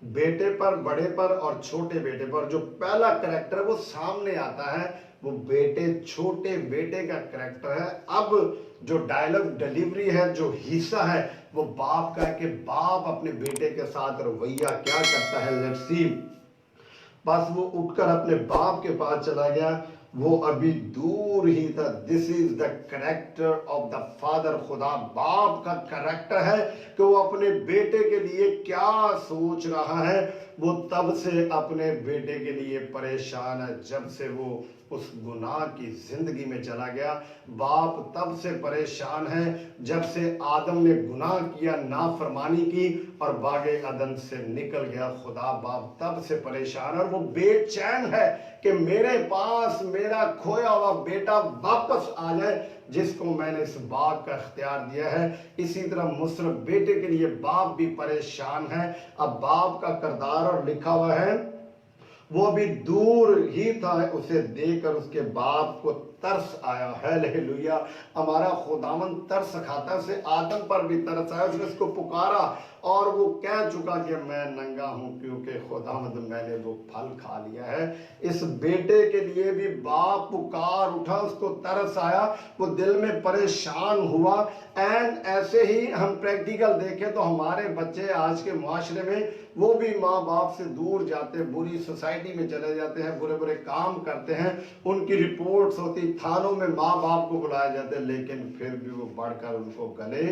بیٹے پر، بڑے پر اور چھوٹے بیٹے پر. جو پہلا کریکٹر وہ سامنے آتا ہے، وہ بیٹے، چھوٹے بیٹے کا کریکٹر ہے. اب جو ڈائلگ ڈیلیوری ہے، جو حصہ ہے، وہ باپ کا ہے کہ باپ اپنے بیٹے کے ساتھ رویہ کیا کرتا ہے. Let's see. بس وہ اٹھ کر اپنے باپ کے پاس چلا گیا، وہ ابھی دور ہی تھا. This is the character of the father. خدا باپ کا کریکٹر ہے کہ وہ اپنے بیٹے کے لیے کیا سوچ رہا ہے. وہ تب سے اپنے بیٹے کے لیے پریشان ہے جب سے وہ اس گناہ کی زندگی میں چلا گیا. باپ تب سے پریشان ہے جب سے آدم نے گناہ کیا، نافرمانی کی اور باغ عدن سے نکل گیا. خدا باپ تب سے پریشان ہے اور وہ بے چین ہے کہ میرے پاس میرا کھویا ہوا بیٹا واپس آ جائے جس کو میں نے اس باغ کا اختیار دیا ہے. اسی طرح مصرف بیٹے کے لیے باپ بھی پریشان ہے. اب باپ کا کردار اور لکھا ہوا ہے، وہ بھی دور ہی تھا، اسے دیکھ کر اس کے باپ کو ترس آیا. ہیلیلویا. ہمارا خداوند ترس کھاتا ہے، اسے آدم پر بھی ترس آیا. اس نے اس کو پکارا اور وہ کہہ چکا کہ میں ننگا ہوں کیونکہ خداوند میں نے وہ پھل کھا لیا ہے. اس بیٹے کے لیے بھی باپ پکار اٹھا، اس کو ترس آیا، وہ دل میں پریشان ہوا. اینڈ ایسے ہی ہم پریکٹیکل دیکھیں تو ہمارے بچے آج کے معاشرے میں وہ بھی ماں باپ سے دور جاتے ہیں، بری سوسائٹی میں چلے جاتے ہیں، برے برے کام کرتے ہیں. ان کی رپورٹس ہوتی، تھانوں میں ماں باپ کو بلائے جاتے ہیں، لیکن پھر بھی وہ بڑھ کر ان کو گلے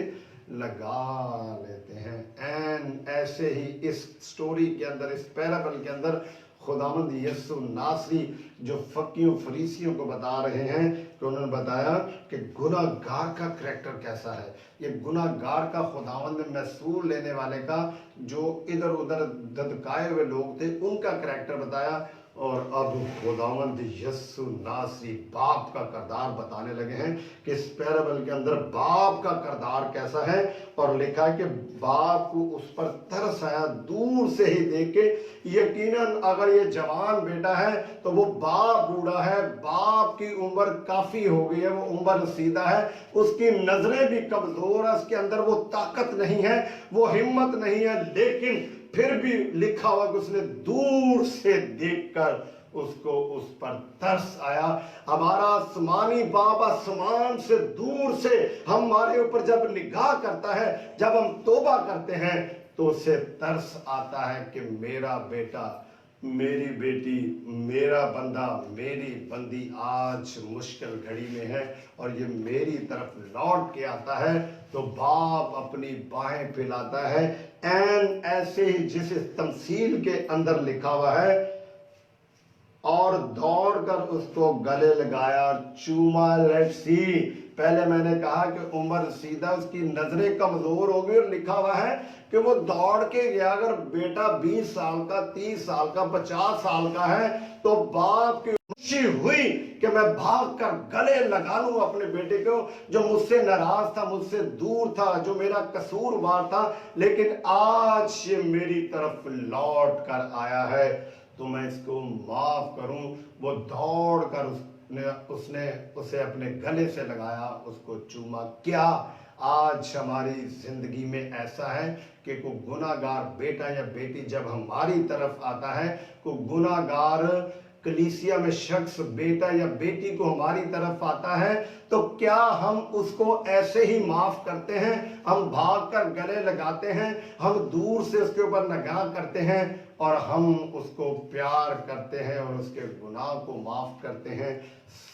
لگا لیتے ہیں. اینڈ ایسے ہی اس سٹوری کے اندر، اس پیرابل کے اندر خداوند یسوع ناصری جو فقیوں فریسیوں کو بتا رہے ہیں کہ انہوں نے بتایا کہ گناہ گار کا کریکٹر کیسا ہے. یہ گناہ گار کا خداوند نے محصول لینے والے کا، جو ادھر ادھر دھتکائے ہوئے لوگ تھے، ان کا کریکٹر بتایا. اور اب خداوند یسوع ناصری باپ کا کردار بتانے لگے ہیں کہ اس پیرابل کے اندر باپ کا کردار کیسا ہے. اور لکھا ہے کہ باپ کو اس پر ترس آیا دور سے ہی دیکھ کے. یقیناً اگر یہ جوان بیٹا ہے تو وہ باپ بوڑھا ہے، باپ کی عمر کافی ہو گئی ہے، وہ عمر رسیدہ ہے، اس کی نظریں بھی کمزور ہیں، اس کے اندر وہ طاقت نہیں ہے، وہ ہمت نہیں ہے. لیکن پھر بھی لکھا ہوا کہ اس نے دور سے دیکھ کر اس کو اس پر ترس آیا. ہمارا آسمانی باپ آسمان سے دور سے ہمارے اوپر جب نگاہ کرتا ہے، جب ہم توبہ کرتے ہیں تو اسے ترس آتا ہے کہ میرا بیٹا، میری بیٹی، میرا بندہ، میری بندی آج مشکل گھڑی میں ہے اور یہ میری طرف لوٹ کے آتا ہے. تو باپ اپنی باہیں پھیلاتا ہے. اینڈ ایسے ہی جس تمثیل کے اندر لکھا ہوا ہے، اور دوڑ کر اس کو گلے لگایا اور چوما. Let's see. पहले मैंने कहा कि उम्र सीधा, उसकी नजरें कमजोर हो गई, और लिखा हुआ है कि वो दौड़ के गया। अगर बेटा 20 साल का, 30 साल का, 50 साल का है तो बाप की खुशी हुई कि मैं भाग कर गले लगा लूं अपने बेटे को, जो मुझसे नाराज था, मुझसे दूर था, जो मेरा कसूरवार था, लेकिन आज ये मेरी तरफ लौट कर आया है तो मैं इसको माफ करूं। वो दौड़ कर उसने उसे अपने गले से लगाया, उसको चूमा। क्या आज हमारी जिंदगी में ऐसा है कि कोई गुनाहगार बेटा या बेटी जब हमारी तरफ आता है, कोई गुनाहगार कलीसिया में शख्स बेटा या बेटी को हमारी तरफ आता है, तो क्या हम उसको ऐसे ही माफ करते हैं? हम भागकर गले लगाते हैं, हम दूर से उसके ऊपर निगाह करते हैं और हम उसको प्यार करते हैं और उसके गुनाह को माफ करते हैं?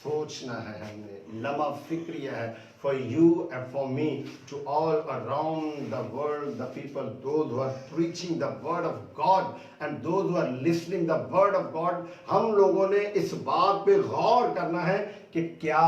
सोचना है हमने। लम्हा फिक्रिया है for you and for me, to all around the world, the people, those who are preaching the word of God and those who are listening the word of God. हम लोगों ने इस बात पे गौर करना है कि क्या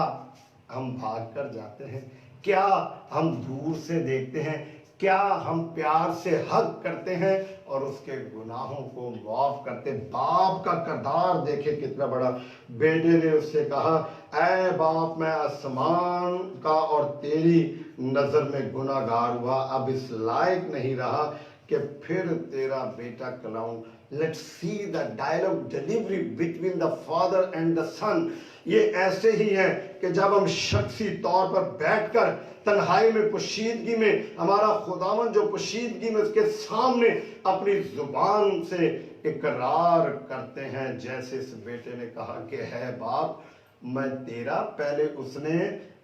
हम भाग कर जाते हैं, क्या हम दूर से देखते हैं, क्या हम प्यार से हक करते हैं और उसके गुनाहों को माफ करते। बाप का किरदार देखे कितना बड़ा। बेटे ने उससे कहा, ऐ बाप, मैं आसमान का और तेरी नजर में गुनाहगार हुआ, अब इस लायक नहीं रहा कि फिर तेरा बेटा कहलाऊं। Let's see the dialogue delivery between the father and the son. ये ऐसे ही है कि जब हम शख्सी तौर पर बैठकर तन्हाई में, पोशीदगी में, हमारा खुदावन जो पोशीदगी में उसके सामने अपनी जुबान से इकरार करते हैं, जैसे इस बेटे ने कहा कि है बाप मैं तेरा। पहले उसने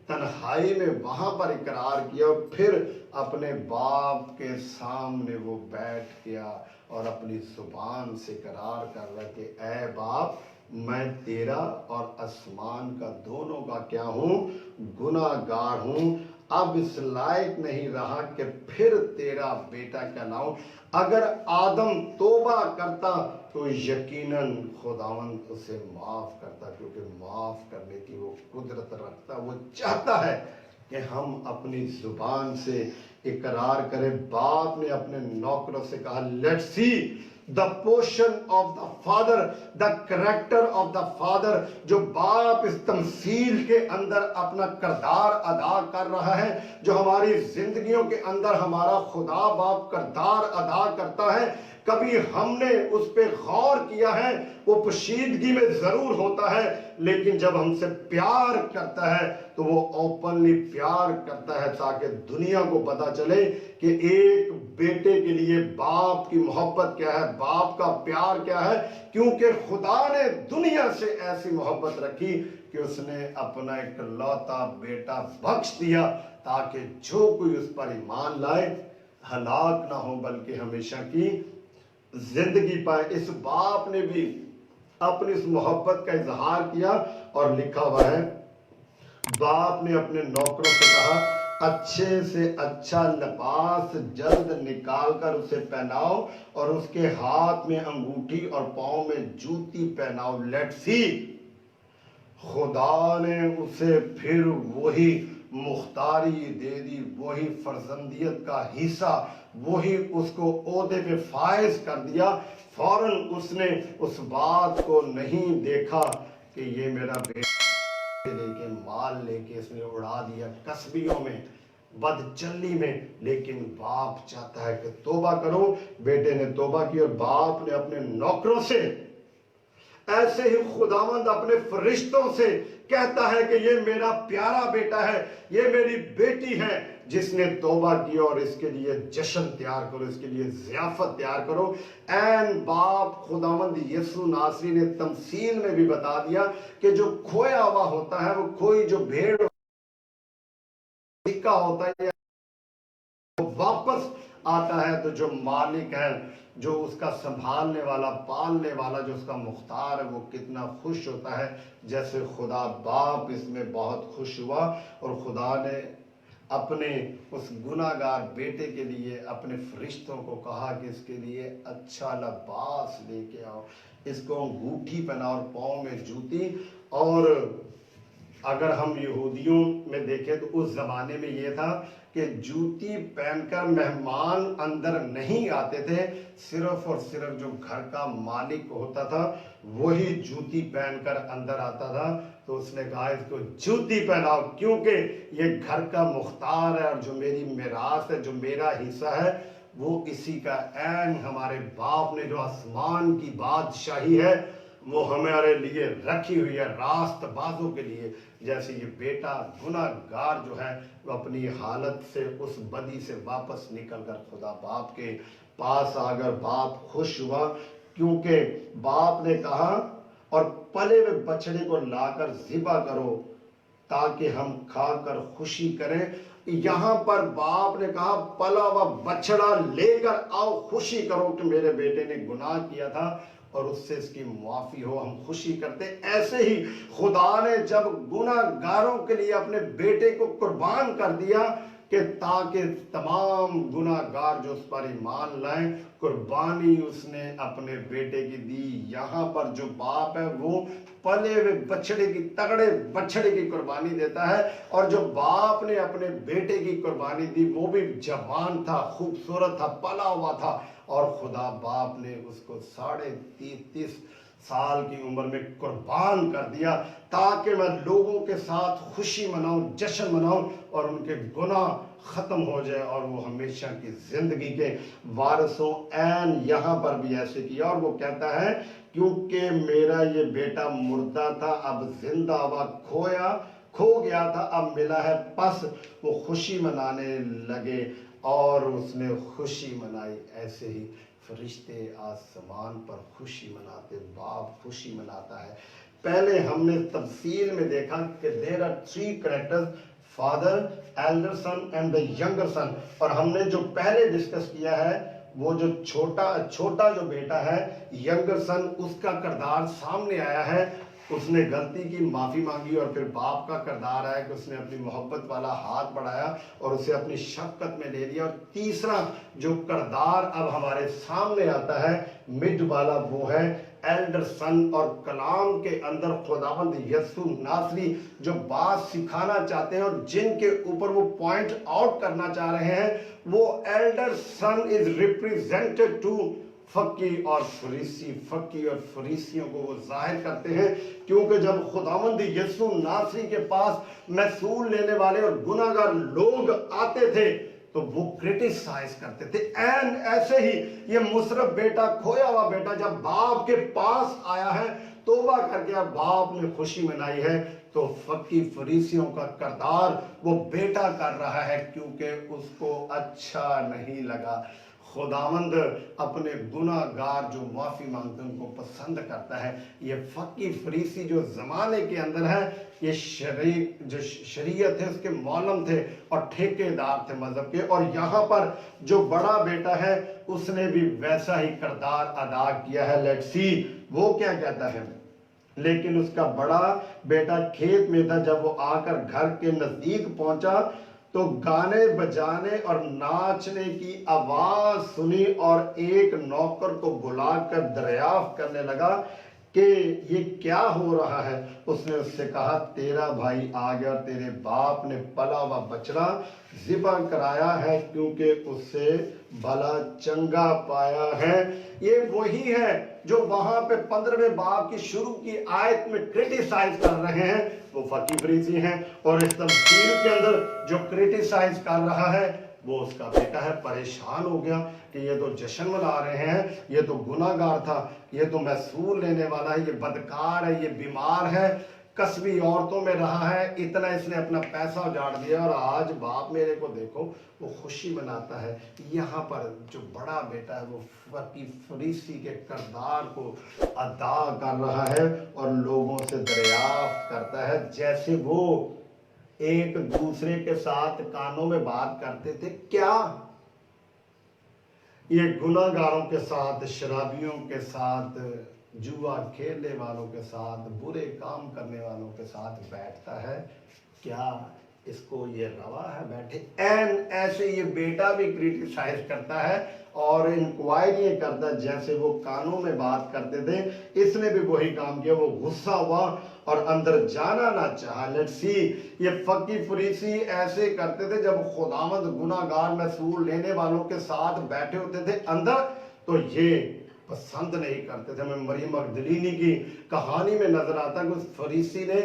तन्हाई में वहां पर इकरार किया और फिर अपने बाप के सामने वो बैठ गया और अपनी जुबान से इकरार कर रहा कि ऐ बाप मैं तेरा और आसमान का दोनों का क्या हूं, गुनाहगार हूं, अब इस लायक नहीं रहा कि फिर तेरा बेटा कहलाऊं। अगर आदम तौबा करता तो यकीनन खुदावंद उसे माफ करता, क्योंकि माफ करने की वो कुदरत रखता। वो चाहता है कि हम अपनी जुबान से इकरार करें। बाप ने अपने नौकरों से कहा, let's see the portion of the father, the character of the father. जो बाप इस तमसील के अंदर अपना किरदार अदा कर रहा है, जो हमारी जिंदगियों के अंदर हमारा खुदा बाप किरदार अदा करता है, कभी हमने उस पे गौर किया है? वो पोशीदगी में जरूर होता है, लेकिन जब हमसे प्यार करता है तो वो ओपनली प्यार करता है, ताकि दुनिया को पता चले कि एक बेटे के लिए बाप की मोहब्बत क्या है, बाप का प्यार क्या है। क्योंकि खुदा ने दुनिया से ऐसी मोहब्बत रखी कि उसने अपना एक लौता बेटा बख्श दिया, ताकि जो कोई उस पर ईमान लाए हलाक ना हो बल्कि हमेशा की जिंदगी पाए। इस बाप ने भी अपनी इस मोहब्बत का इजहार किया और लिखा हुआ है, बाप ने अपने नौकरों से कहा, अच्छे से अच्छा लिबास जल्द निकाल कर उसे पहनाओ और उसके हाथ में अंगूठी और पांव में जूती पहनाओ। लेट्स सी, खुदा ने उसे फिर वही मुख्तारी दे दी, वही फर्जंदियत का हिस्सा, वही उसको ओहदे पे फायज कर दिया। फौरन उसने उस बात को नहीं देखा कि ये मेरा बेटा लेके माल लेके इसने उड़ा दिया कस्बियों में, बदचली में, लेकिन बाप चाहता है कि तौबा करो। बेटे ने तौबा की और बाप ने अपने नौकरों से, ऐसे ही खुदावंद अपने फरिश्तों से कहता है कि ये मेरा प्यारा बेटा है, ये मेरी बेटी है जिसने तौबा की, और इसके लिए जश्न तैयार करो, इसके लिए ज़ियाफत तैयार करो। एन बाप खुदावंद यीशु नासरी ने तमसील में भी बता दिया कि जो खोया हुआ होता है, वो कोई जो भेड़ का होता है वो वापस आता है, तो जो मालिक है, जो उसका संभालने वाला, पालने वाला, जो उसका मुख्तार है, वो कितना खुश होता है। जैसे खुदा बाप इसमें बहुत खुश हुआ और खुदा ने अपने उस गुनाहगार बेटे के लिए अपने फरिश्तों को कहा कि इसके लिए अच्छा लिबास लेके आओ, इसको अंगूठी पहनाओ और पाँव में जूती, और اگر ہم یہودیوں میں دیکھیں تو اس زمانے میں یہ تھا کہ جوتی پہن کر مہمان اندر نہیں آتے تھے، صرف اور صرف جو گھر کا مالک ہوتا تھا وہی جوتی پہن کر اندر آتا تھا۔ تو اس نے کہا اس کو جوتی پہناؤ، کیونکہ یہ گھر کا مختار ہے اور جو میری میراث ہے، جو میرا حصہ ہے، وہ اسی کا عین ہمارے باپ نے جو آسمان کی بادشاہی ہے وہ ہمارے لیے رکھی ہوئی ہے، راست بازوں کے لیے۔ جیسے یہ بیٹا گناہ گار جو ہے وہ اپنی حالت سے، اس بدی سے واپس نکل کر خدا باپ کے پاس آ کر باپ خوش ہوا، کیونکہ باپ نے کہا اور پلے ہوئے بچڑے کو لا کر ذبح کرو تاکہ ہم کھا کر خوشی کریں۔ یہاں پر باپ نے کہا پلا ہوا بچڑا لے کر آؤ، خوشی کرو کہ میرے بیٹے نے گناہ کیا تھا اور اس سے اس کی معافی ہو، ہم خوشی کرتے۔ ایسے ہی خدا نے جب گناہ گاروں کے لیے اپنے بیٹے کو قربان کر دیا کہ تاکہ تمام گناہ گار جو اس پر ایمان لائیں، قربانی اس نے اپنے بیٹے کی دی۔ یہاں پر جو باپ ہے وہ پلے ہوئے بچڑے کی، تگڑے بچڑے کی قربانی دیتا ہے، اور جو باپ نے اپنے بیٹے کی قربانی دی وہ بھی جوان تھا، خوبصورت تھا، پلا ہوا تھا، اور خدا باپ نے اس کو 30.5 سال کی عمر میں قربان کر دیا تاکہ میں لوگوں کے ساتھ خوشی مناؤں، جشن مناؤں اور ان کے گناہ ختم ہو جائے اور وہ ہمیشہ کی زندگی کے وارث ہوں۔ عین یہاں پر بھی ایسے کیا، اور وہ کہتا ہے کیونکہ میرا یہ بیٹا مردہ تھا اب زندہ ہوا، کھو گیا تھا اب ملا ہے، پس وہ خوشی منانے لگے اور اس نے خوشی منائی۔ ایسے ہی فرشتے آسمان پر خوشی مناتے، باپ خوشی مناتا ہے۔ پہلے ہم نے تفصیل میں دیکھا کہ there are 3 characters, father, elder son and the younger son، اور ہم نے جو پہلے ڈسکس کیا ہے وہ جو چھوٹا جو بیٹا ہے ینگر سن، اس کا کردار سامنے آیا ہے۔ اس نے غلطی کی، معافی مانگی، اور پھر باپ کا کردار آیا کہ اس نے اپنی محبت والا ہاتھ بڑھایا اور اسے اپنی شفقت میں لے لیا۔ اور تیسرا جو کردار اب ہمارے سامنے آتا ہے مڈ والا، وہ ہے ایلڈر سن، اور کلام کے اندر خداوند یسوع ناصری جو بات سکھانا چاہتے ہیں اور جن کے اوپر وہ پوائنٹ آؤٹ کرنا چاہ رہے ہیں، وہ ایلڈر سن از ریپریزنٹڈ ٹو فقی اور فریسی۔ فقی اور فریسیوں کو وہ ظاہر کرتے ہیں، کیونکہ جب خداوند یسوع ناصری کے پاس محصول لینے والے اور گناہ گار لوگ آتے تھے تو وہ کرٹیسائز کرتے تھے۔ این ایسے ہی یہ مصرف بیٹا، کھویا ہوا بیٹا جب باپ کے پاس آیا ہے، توبہ کر کے باپ نے خوشی منائی ہے، تو فقی فریسیوں کا کردار وہ بیٹا کر رہا ہے کیونکہ اس کو اچھا نہیں لگا۔ خداوند اپنے گناہ گار جو معافی مانگتے ہیں ان کو پسند کرتا ہے۔ یہ فقی فریسی جو زمانے کے اندر ہے، یہ جو شریعت ہے اس کے معلم تھے اور ٹھیکے دار تھے مذہب کے، اور یہاں پر جو بڑا بیٹا ہے اس نے بھی ویسا ہی کردار ادا کیا ہے۔ لیٹس سی وہ کیا کہتا ہے۔ لیکن اس کا بڑا بیٹا کھیت میں تھا، جب وہ آ کر گھر کے نزدیک پہنچا تو گانے بجانے اور ناچنے کی آواز سنی اور ایک نوکر کو بلا کر دریافت کرنے لگا کہ یہ کیا ہو رہا ہے۔ اس نے اس سے کہا تیرا بھائی آ گیا اور تیرے باپ نے پلا ہوا بچڑا ذبح کرایا ہے کیونکہ اس سے بھلا چنگا پایا ہے۔ یہ وہی ہے جو وہاں پہ 15ویں باب کی شروع کی آیت میں کرٹیسائز کر رہے ہیں، وہ فقی فریسی ہیں، اور اس تمثیل کے اندر جو کرٹیسائز کر رہا ہے وہ اس کا بیٹا ہے۔ پریشان ہو گیا کہ یہ تو جشن منا رہے ہیں، یہ تو گناہ گار تھا، یہ تو محصول لینے والا ہے، یہ بدکار ہے، یہ بیمار ہے، کسبی عورتوں میں رہا ہے، اتنا اس نے اپنا پیسہ اجاڑ دیا، اور آج باپ میرے کو دیکھو وہ خوشی مناتا ہے۔ یہاں پر جو بڑا بیٹا ہے وہ فقی فریسی کے کردار کو ادا کر رہا ہے اور لوگوں سے دریافت کرتا ہے جیسے وہ ایک دوسرے کے ساتھ کانوں میں بات کرتے تھے، کیا یہ گناہ گاروں کے ساتھ، شرابیوں کے ساتھ، جوا کھیلنے والوں کے ساتھ، برے کام کرنے والوں کے ساتھ بیٹھتا ہے؟ کیا اس کو یہ روا ہے بیٹھے؟ این ایسے یہ بیٹا بھی کرٹیسائز کرتا ہے اور انکوائری کرتا ہے جیسے وہ کانوں میں بات کرتے تھے، اس نے بھی وہی کام کیا، وہ غصہ ہوا اور اندر جانا نہ چاہا۔ لیٹس سی، یہ فقی فریسی ایسے کرتے تھے جب خداوند گناہ گار مسئول لینے والوں کے ساتھ بیٹھے ہوتے تھے اندر، تو یہ پسند نہیں کرتے تھے۔ ہمیں مریم مگدلینی کی کہانی میں نظر آتا ہے کہ اس فریسی نے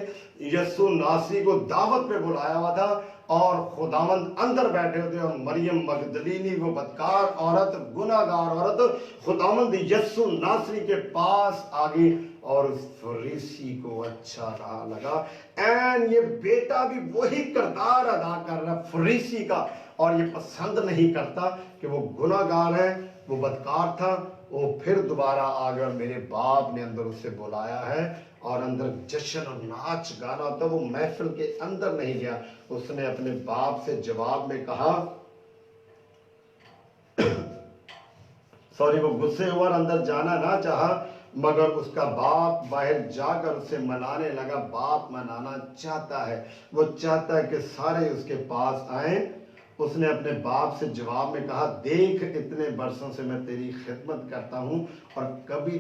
یسوع ناصری کو دعوت پہ بلایا ہوا تھا اور خداوند اندر بیٹھے ہوتے، اور مریم مگدلینی وہ بدکار عورت، گناہ گار عورت خداوند یسوع ناصری کے پاس آ گئی، اور اس فریسی کو اچھا رہا لگا۔ یہ بیٹا بھی وہی کردار ادا کر رہا فریسی کا، اور یہ پسند نہیں کرتا کہ وہ گناہ گار ہے، وہ بدکار تھا، وہ پھر دوبارہ آ گیا، اور میرے باپ نے اندر اسے بلایا ہے، اور اندر جشن اور ناچ گانا ہوتا۔ وہ محفل کے اندر نہیں گیا، اس نے اپنے باپ سے جواب میں کہا وہ غصے ہوا اور اندر جانا نہ چاہا، مگر اس کا باپ باہر جا کر اسے منانے لگا۔ باپ منانا چاہتا ہے، وہ چاہتا ہے کہ سارے اس کے پاس آئیں۔ اس نے اپنے باپ سے جواب میں کہا، دیکھ اتنے برسوں سے میں تیری خدمت کرتا ہوں اور کبھی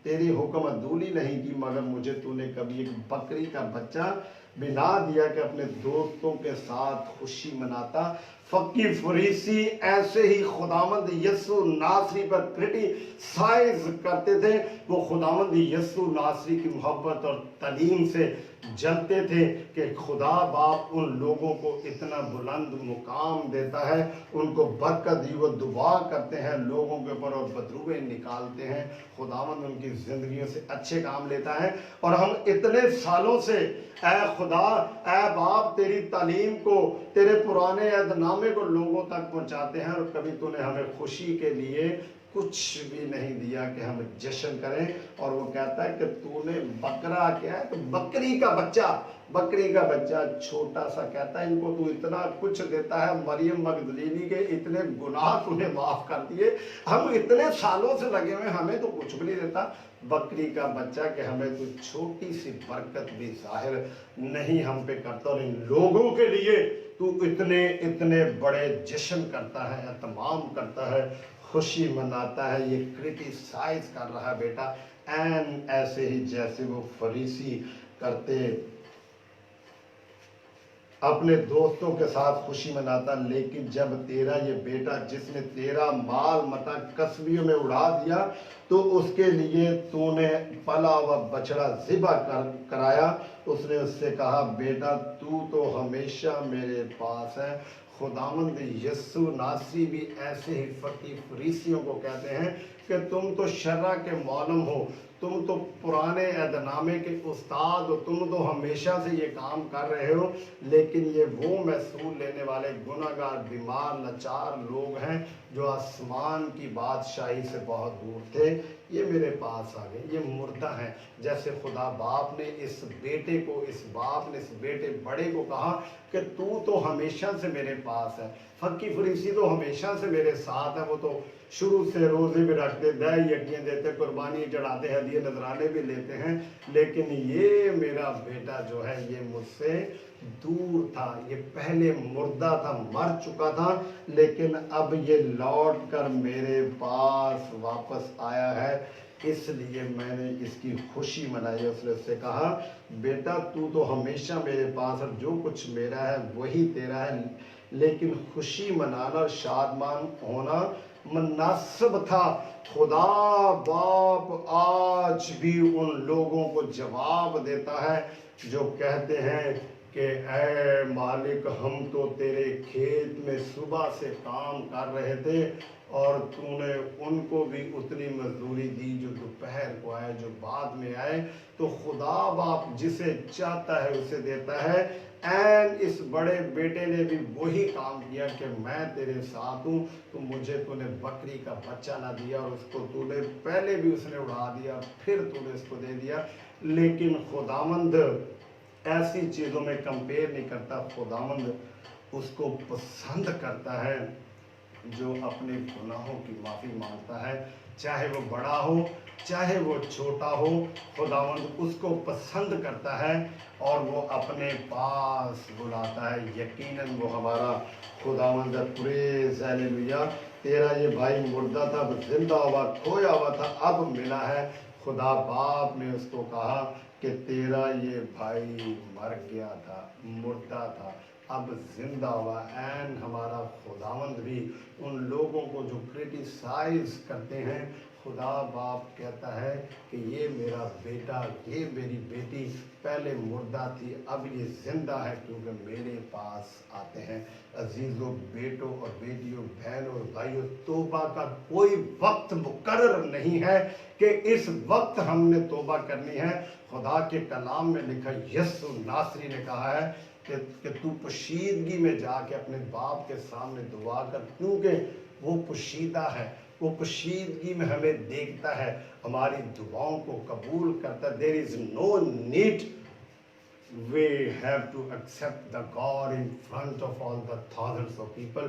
تیری حکم عدولی نہیں کی، مگر مجھے تو نے کبھی ایک بکری کا بچہ بھی نہ دیا کہ اپنے دوستوں کے ساتھ خوشی مناتا۔ فقی فریسی ایسے ہی خداوند یسوع ناصری پر کرٹیسائز کرتے تھے۔ وہ خداوند یسوع ناصری کی محبت اور تعلیم سے جلتے تھے کہ خدا باپ ان لوگوں کو اتنا بلند مقام دیتا ہے، ان کو برکت دی، وہ دعا کرتے ہیں لوگوں کے اوپر اور بدروئے نکالتے ہیں، خداوند ان کی زندگیوں سے اچھے کام لیتا ہے۔ اور ہم اتنے سالوں سے اے خدا، اے باپ، تیری تعلیم کو، تیرے پرانے عہد نامے کو لوگوں تک پہنچاتے ہیں، اور کبھی تو نے ہمیں خوشی کے لیے کچھ بھی نہیں دیا کہ ہم جشن کریں۔ اور وہ کہتا ہے کہ تو نے بکرا کیا ہے، تو بکری کا بچہ چھوٹا سا، کہتا ہے ان کو تو اتنا کچھ دیتا ہے۔ مریم مگدلینی کے اتنے گناہ تو نے معاف کر دیے، ہم اتنے سالوں سے لگے ہوئے، ہمیں تو کچھ بھی نہیں دیتا۔ بکری کا بچہ کہ ہمیں تو چھوٹی سی برکت بھی ظاہر نہیں ہم پہ کرتا، اور ان لوگوں کے لیے تو اتنے بڑے جشن کرتا ہے، اہتمام کرتا ہے، خوشی مناتا ہے۔ یہ کرٹیسائز کر رہا ہے بیٹا، ایسے ہی جیسے وہ فریسی کرتے، اپنے دوستوں کے ساتھ خوشی مناتا۔ لیکن جب تیرا یہ بیٹا جس نے تیرا مال متا کسبیوں میں اڑا دیا، تو اس کے لیے تو نے پلا ہوا بچڑا ذبح کرایا۔ اس نے اس سے کہا، بیٹا تو ہمیشہ میرے پاس ہے۔ خداوند یسوع ناصری بھی ایسے ہی فقی فریسیوں کو کہتے ہیں کہ تم تو شرع کے معلم ہو، تم تو پرانے عہد نامے کے استاد ہو، تم تو ہمیشہ سے یہ کام کر رہے ہو، لیکن یہ وہ محصول لینے والے گناہ گار، بیمار، لاچار لوگ ہیں جو آسمان کی بادشاہی سے بہت دور تھے، یہ میرے پاس آ گئے، یہ مردہ ہیں۔ جیسے خدا باپ نے اس بیٹے کو، اس باپ نے اس بیٹے بڑے کو کہا کہ تو ہمیشہ سے میرے پاس ہے۔ فقی فریسی تو ہمیشہ سے میرے ساتھ ہے، وہ تو شروع سے روزے بھی رکھتے، دہ یقین دیتے، قربانی چڑھاتے، ہدیے نذرانے بھی لیتے ہیں، لیکن یہ میرا بیٹا جو ہے یہ مجھ سے دور تھا، یہ پہلے مردہ تھا، مر چکا تھا، لیکن اب یہ لوٹ کر میرے پاس واپس آیا ہے، اس لیے میں نے اس کی خوشی منائی۔ اس نے اس سے کہا، بیٹا تو ہمیشہ میرے پاس ہے، جو کچھ میرا ہے وہی تیرا ہے، لیکن خوشی منانا اور شادمان ہونا مناسب تھا۔ خدا باپ آج بھی ان لوگوں کو جواب دیتا ہے جو کہتے ہیں کہ اے مالک، ہم تو تیرے کھیت میں صبح سے کام کر رہے تھے، اور تو نے ان کو بھی اتنی مزدوری دی جو دوپہر کو آئے، جو بعد میں آئے۔ تو خدا باپ جسے چاہتا ہے اسے دیتا ہے۔ اس بڑے بیٹے نے بھی وہی کام کیا کہ میں تیرے ساتھ ہوں، تو مجھے تو نے بکری کا بچہ نہ دیا، اور اس کو تو نے پہلے بھی اس نے اڑا دیا، پھر تو نے اس کو دے دیا۔ لیکن خداوند ایسی چیزوں میں کمپیئر نہیں کرتا، خداوند اس کو پسند کرتا ہے جو اپنے گناہوں کی معافی مانگتا ہے، چاہے وہ بڑا ہو چاہے وہ چھوٹا ہو، خداوند اس کو پسند کرتا ہے اور وہ اپنے پاس بلاتا ہے۔ یقیناً وہ ہمارا خداوند ہے، پریز ہیلیلویا۔ तेरा ये भाई मुर्दा था, अब जिंदा हुआ, खोया हुआ था, अब मिला है। खुदा बाप ने उसको कहा कि तेरा ये भाई मर गया था, मुर्दा था, अब जिंदा हुआ। एंड हमारा खुदावंद भी उन लोगों को जो क्रिटिसाइज करते हैं, खुदा बाप कहता है कि ये मेरा बेटा, ये मेरी बेटी पहले मुर्दा थी, अब ये जिंदा है क्योंकि मेरे पास आते हैं। अजीज़ों, बेटों और बेटियों, बहनों और भाइयों, तौबा का कोई वक्त मुकर्रर नहीं है कि इस वक्त हमने तौबा करनी है। खुदा के कलाम में लिखा, यस्सु नासरी ने कहा है कि तू पोशीदगी में जाके अपने बाप के सामने दुआ कर, क्योंकि वो पोशीदा है, वो पोशीदगी में हमें देखता है, हमारी दुआओं को कबूल करता है। There is no need, we have to accept the God in front of all the thousands of people.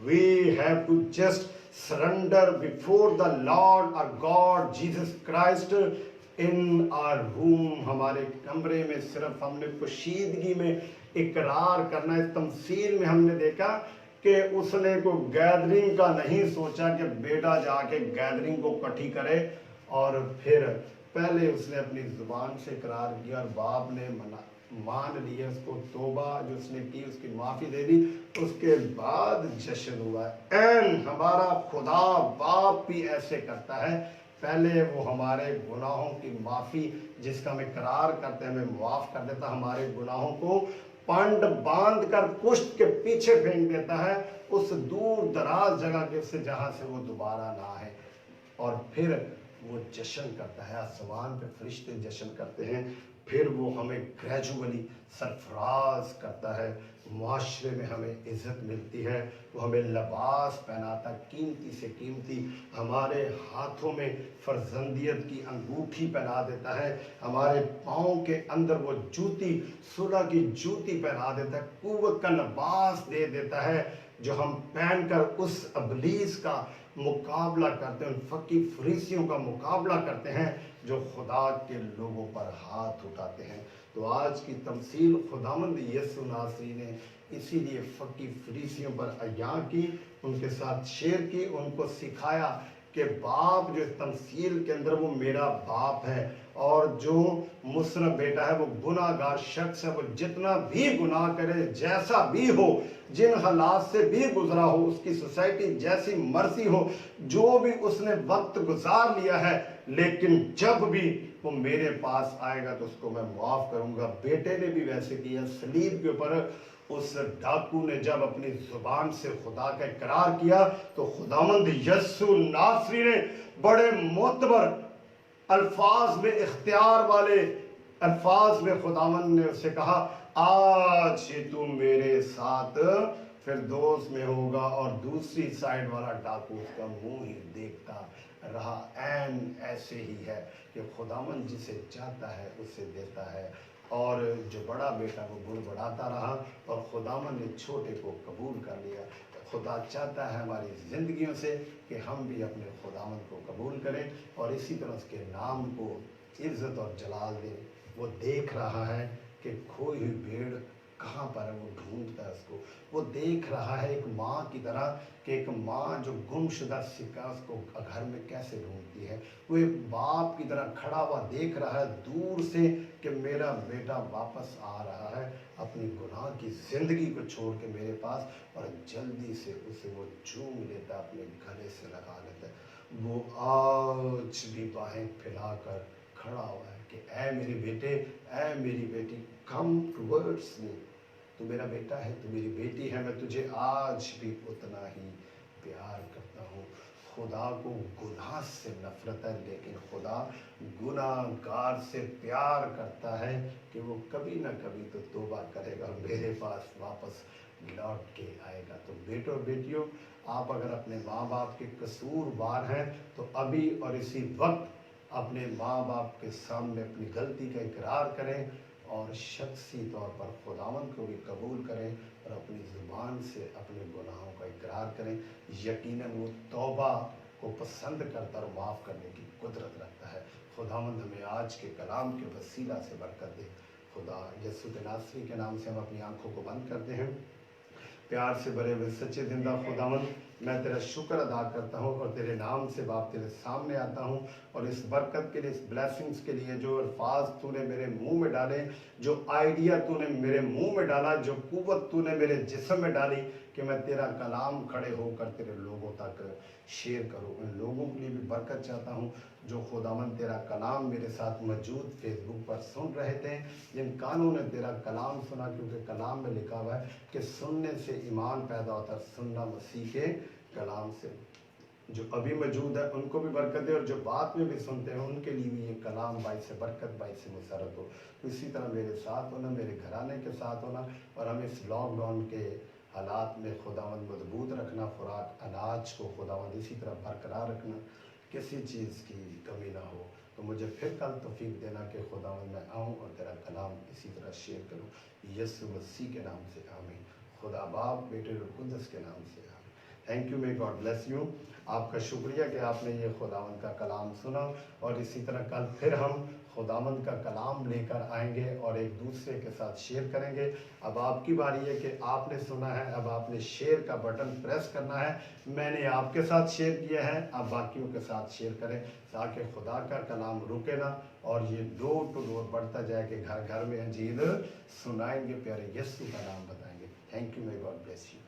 We have to just surrender before the Lord our God Jesus Christ in our room. हमारे कमरे में सिर्फ हमने पोशीदगी में इकरार करना है। तमसील में हमने देखा कि उसने को गैदरिंग का नहीं सोचा कि बेटा जाके गैदरिंग को इकट्ठी करे, और फिर पहले उसने अपनी जुबान से इकरार किया और बाप ने मान लिया, उसको तौबा जो उसने की उसकी माफ़ी दे दी, उसके बाद जश्न हुआ। एंड हमारा खुदा बाप भी ऐसे करता है, पहले वो हमारे गुनाहों की माफ़ी जिसका हम इकरार करते हैं हमें माफ़ कर देता, हमारे गुनाहों को पंड बांध कर पुष्ट के पीछे फेंक देता है, उस दूर दराज जगह के से जहाँ से वो दोबारा ना आए। और फिर वो जश्न करता है, आसमान पे फरिश्ते जश्न करते हैं, फिर वो हमें ग्रेजुअली सरफराज करता है, मुआशरे में हमें इज़्ज़त मिलती है, वो हमें लिबास पहनाता, कीमती से कीमती, हमारे हाथों में फर्जंदियत की अंगूठी पहना देता है, हमारे पाँव के अंदर वो जूती, सुलह की जूती पहना देता है, कुव्वत का लिबास दे देता है, जो हम पहनकर उस अबलीस का मुकाबला करते हैं, उन फकी फरीसियों का मुकाबला करते हैं जो खुदा के लोगों पर हाथ उठाते हैं। तो आज की तमसील खुदावंद यीशु नासरी ने इसीलिए फकी फरीसियों पर अया की, उनके साथ शेयर की, उनको सिखाया कि बाप जो तमसील के अंदर वो मेरा बाप है, और जो मुसरफ बेटा है वो गुनाहगार शख्स है, वो जितना भी गुनाह करे, जैसा भी हो, जिन हालात से भी गुजरा हो, उसकी सोसाइटी जैसी मर्जी हो, जो भी उसने वक्त गुजार लिया है, लेकिन जब भी वो मेरे पास आएगा तो उसको मैं माफ़ करूंगा। बेटे ने भी वैसे किया, सलीब के ऊपर उस डाकू ने जब अपनी जुबान से खुदा का इकरार किया तो खुदावंद यस्सु नासरी ने बड़े मोतबर अल्फाज में, इख्तियार वाले अल्फाज में खुदावंद ने उसे कहा, आज तू मेरे साथ फिरदौस में होगा। और दूसरी साइड वाला डाकू उसका मुंह ही देखता रहा। एंड ऐसे ही है कि खुदावंद जिसे चाहता है उसे देता है, और जो बड़ा बेटा वो बुड़बड़ाता रहा और खुदावंद ने छोटे को कबूल कर लिया। खुदा चाहता है हमारी ज़िंदगियों से कि हम भी अपने खुदावंद को कबूल करें और इसी तरह उसके नाम को इज़्ज़त और जलाल दें। वो देख रहा है कि खोई हुई भेड़ कहाँ पर है, वो ढूंढता है उसको। वो देख रहा है एक माँ की तरह कि एक माँ जो गुमशुदा सिक्का उसको घर में कैसे ढूंढती है, वो एक बाप की तरह खड़ा हुआ देख रहा है दूर से कि मेरा बेटा वापस आ रहा है अपनी गुनाह की ज़िंदगी को छोड़ के मेरे पास, और जल्दी से उसे वो चूम लेता, अपने गले से लगा लेता है। वो आज भी बाहें फैलाकर खड़ा हुआ है कि ऐ मेरे बेटे, ऐ मेरी बेटी, कम टुवर्ड्स मी। तू मेरा बेटा है, तू मेरी बेटी है, मैं तुझे आज भी उतना ही प्यार करता हूँ। खुदा को गुनाह से नफरत है, लेकिन खुदा गुनाहगार से प्यार करता है कि वो कभी ना कभी तो तौबा करेगा और मेरे पास वापस लौट के आएगा। तो बेटों और बेटियों, आप अगर अपने माँ बाप के कसूरवार हैं तो अभी और इसी वक्त अपने माँ बाप के सामने अपनी गलती का इकरार करें और शख्सी तौर पर खुदावंद को भी कबूल करें और अपनी ज़ुबान से अपने गुनाहों का इकरार करें। यकीनन वो तौबा को पसंद करता और माफ़ करने की कुदरत रखता है। खुदावंद हमें आज के कलाम के वसीला से बरकत दे। खुदा यीशु के नासरी के नाम से हम अपनी आंखों को बंद करते हैं। प्यार से भरे हुए सच्चे जिंदा खुदावंद, मैं तेरा शुक्र अदा करता हूँ और तेरे नाम से बाप तेरे सामने आता हूँ, और इस बरकत के लिए, इस ब्लेसिंग्स के लिए, जो अल्फाज तूने मेरे मुंह में डाले, जो आइडिया तूने मेरे मुंह में डाला, जो कुव्वत तूने मेरे जिस्म में डाली कि मैं तेरा कलाम खड़े होकर तेरे लोगों तक शेयर करूँ। उन लोगों के लिए भी बरकत चाहता हूँ जो खुदावंद तेरा कलाम मेरे साथ मौजूद फेसबुक पर सुन रहे थे, जिन कानों ने तेरा कलाम सुना, क्योंकि कलाम में लिखा हुआ है कि सुनने से ईमान पैदा होता है, सुनना मसीह के कलाम से। जो अभी मौजूद है उनको भी बरकत है, और जो बाद में भी सुनते हैं उनके लिए भी ये कलाम बाई से बरकत, बाई से मुसरत हो। तो इसी तरह मेरे साथ होना, मेरे घराने के साथ होना, और हमें इस लॉकडाउन के हालात में खुदावंद मजबूत रखना, खुराक अनाज को खुदावंद इसी तरह बरकरार रखना, किसी चीज़ की कमी ना हो। तो मुझे फिर कल तौफीक देना कि खुदावंद मैं आऊँ और तेरा कलाम इसी तरह शेयर करूँ। यीशु मसीह के नाम से आमीन। खुदा बाप, बेटे और कुद्दस के नाम से आमीन। Thank you, may God bless you. आपका शुक्रिया कि आपने ये खुदावंद का कलाम सुना, और इसी तरह कल फिर हम खुदावंद का कलाम लेकर आएंगे और एक दूसरे के साथ शेयर करेंगे। अब आपकी बारी है कि आपने सुना है, अब आपने शेयर का बटन प्रेस करना है। मैंने आपके साथ शेयर किया है, अब बाकियों के साथ शेयर करें, ताकि खुदा का कलाम रुके ना, और ये डोर टू डोर बढ़ता जाए कि घर घर में अंजील सुनाएंगे, प्यारे यीशु का नाम बताएंगे। Thank you, may God bless you.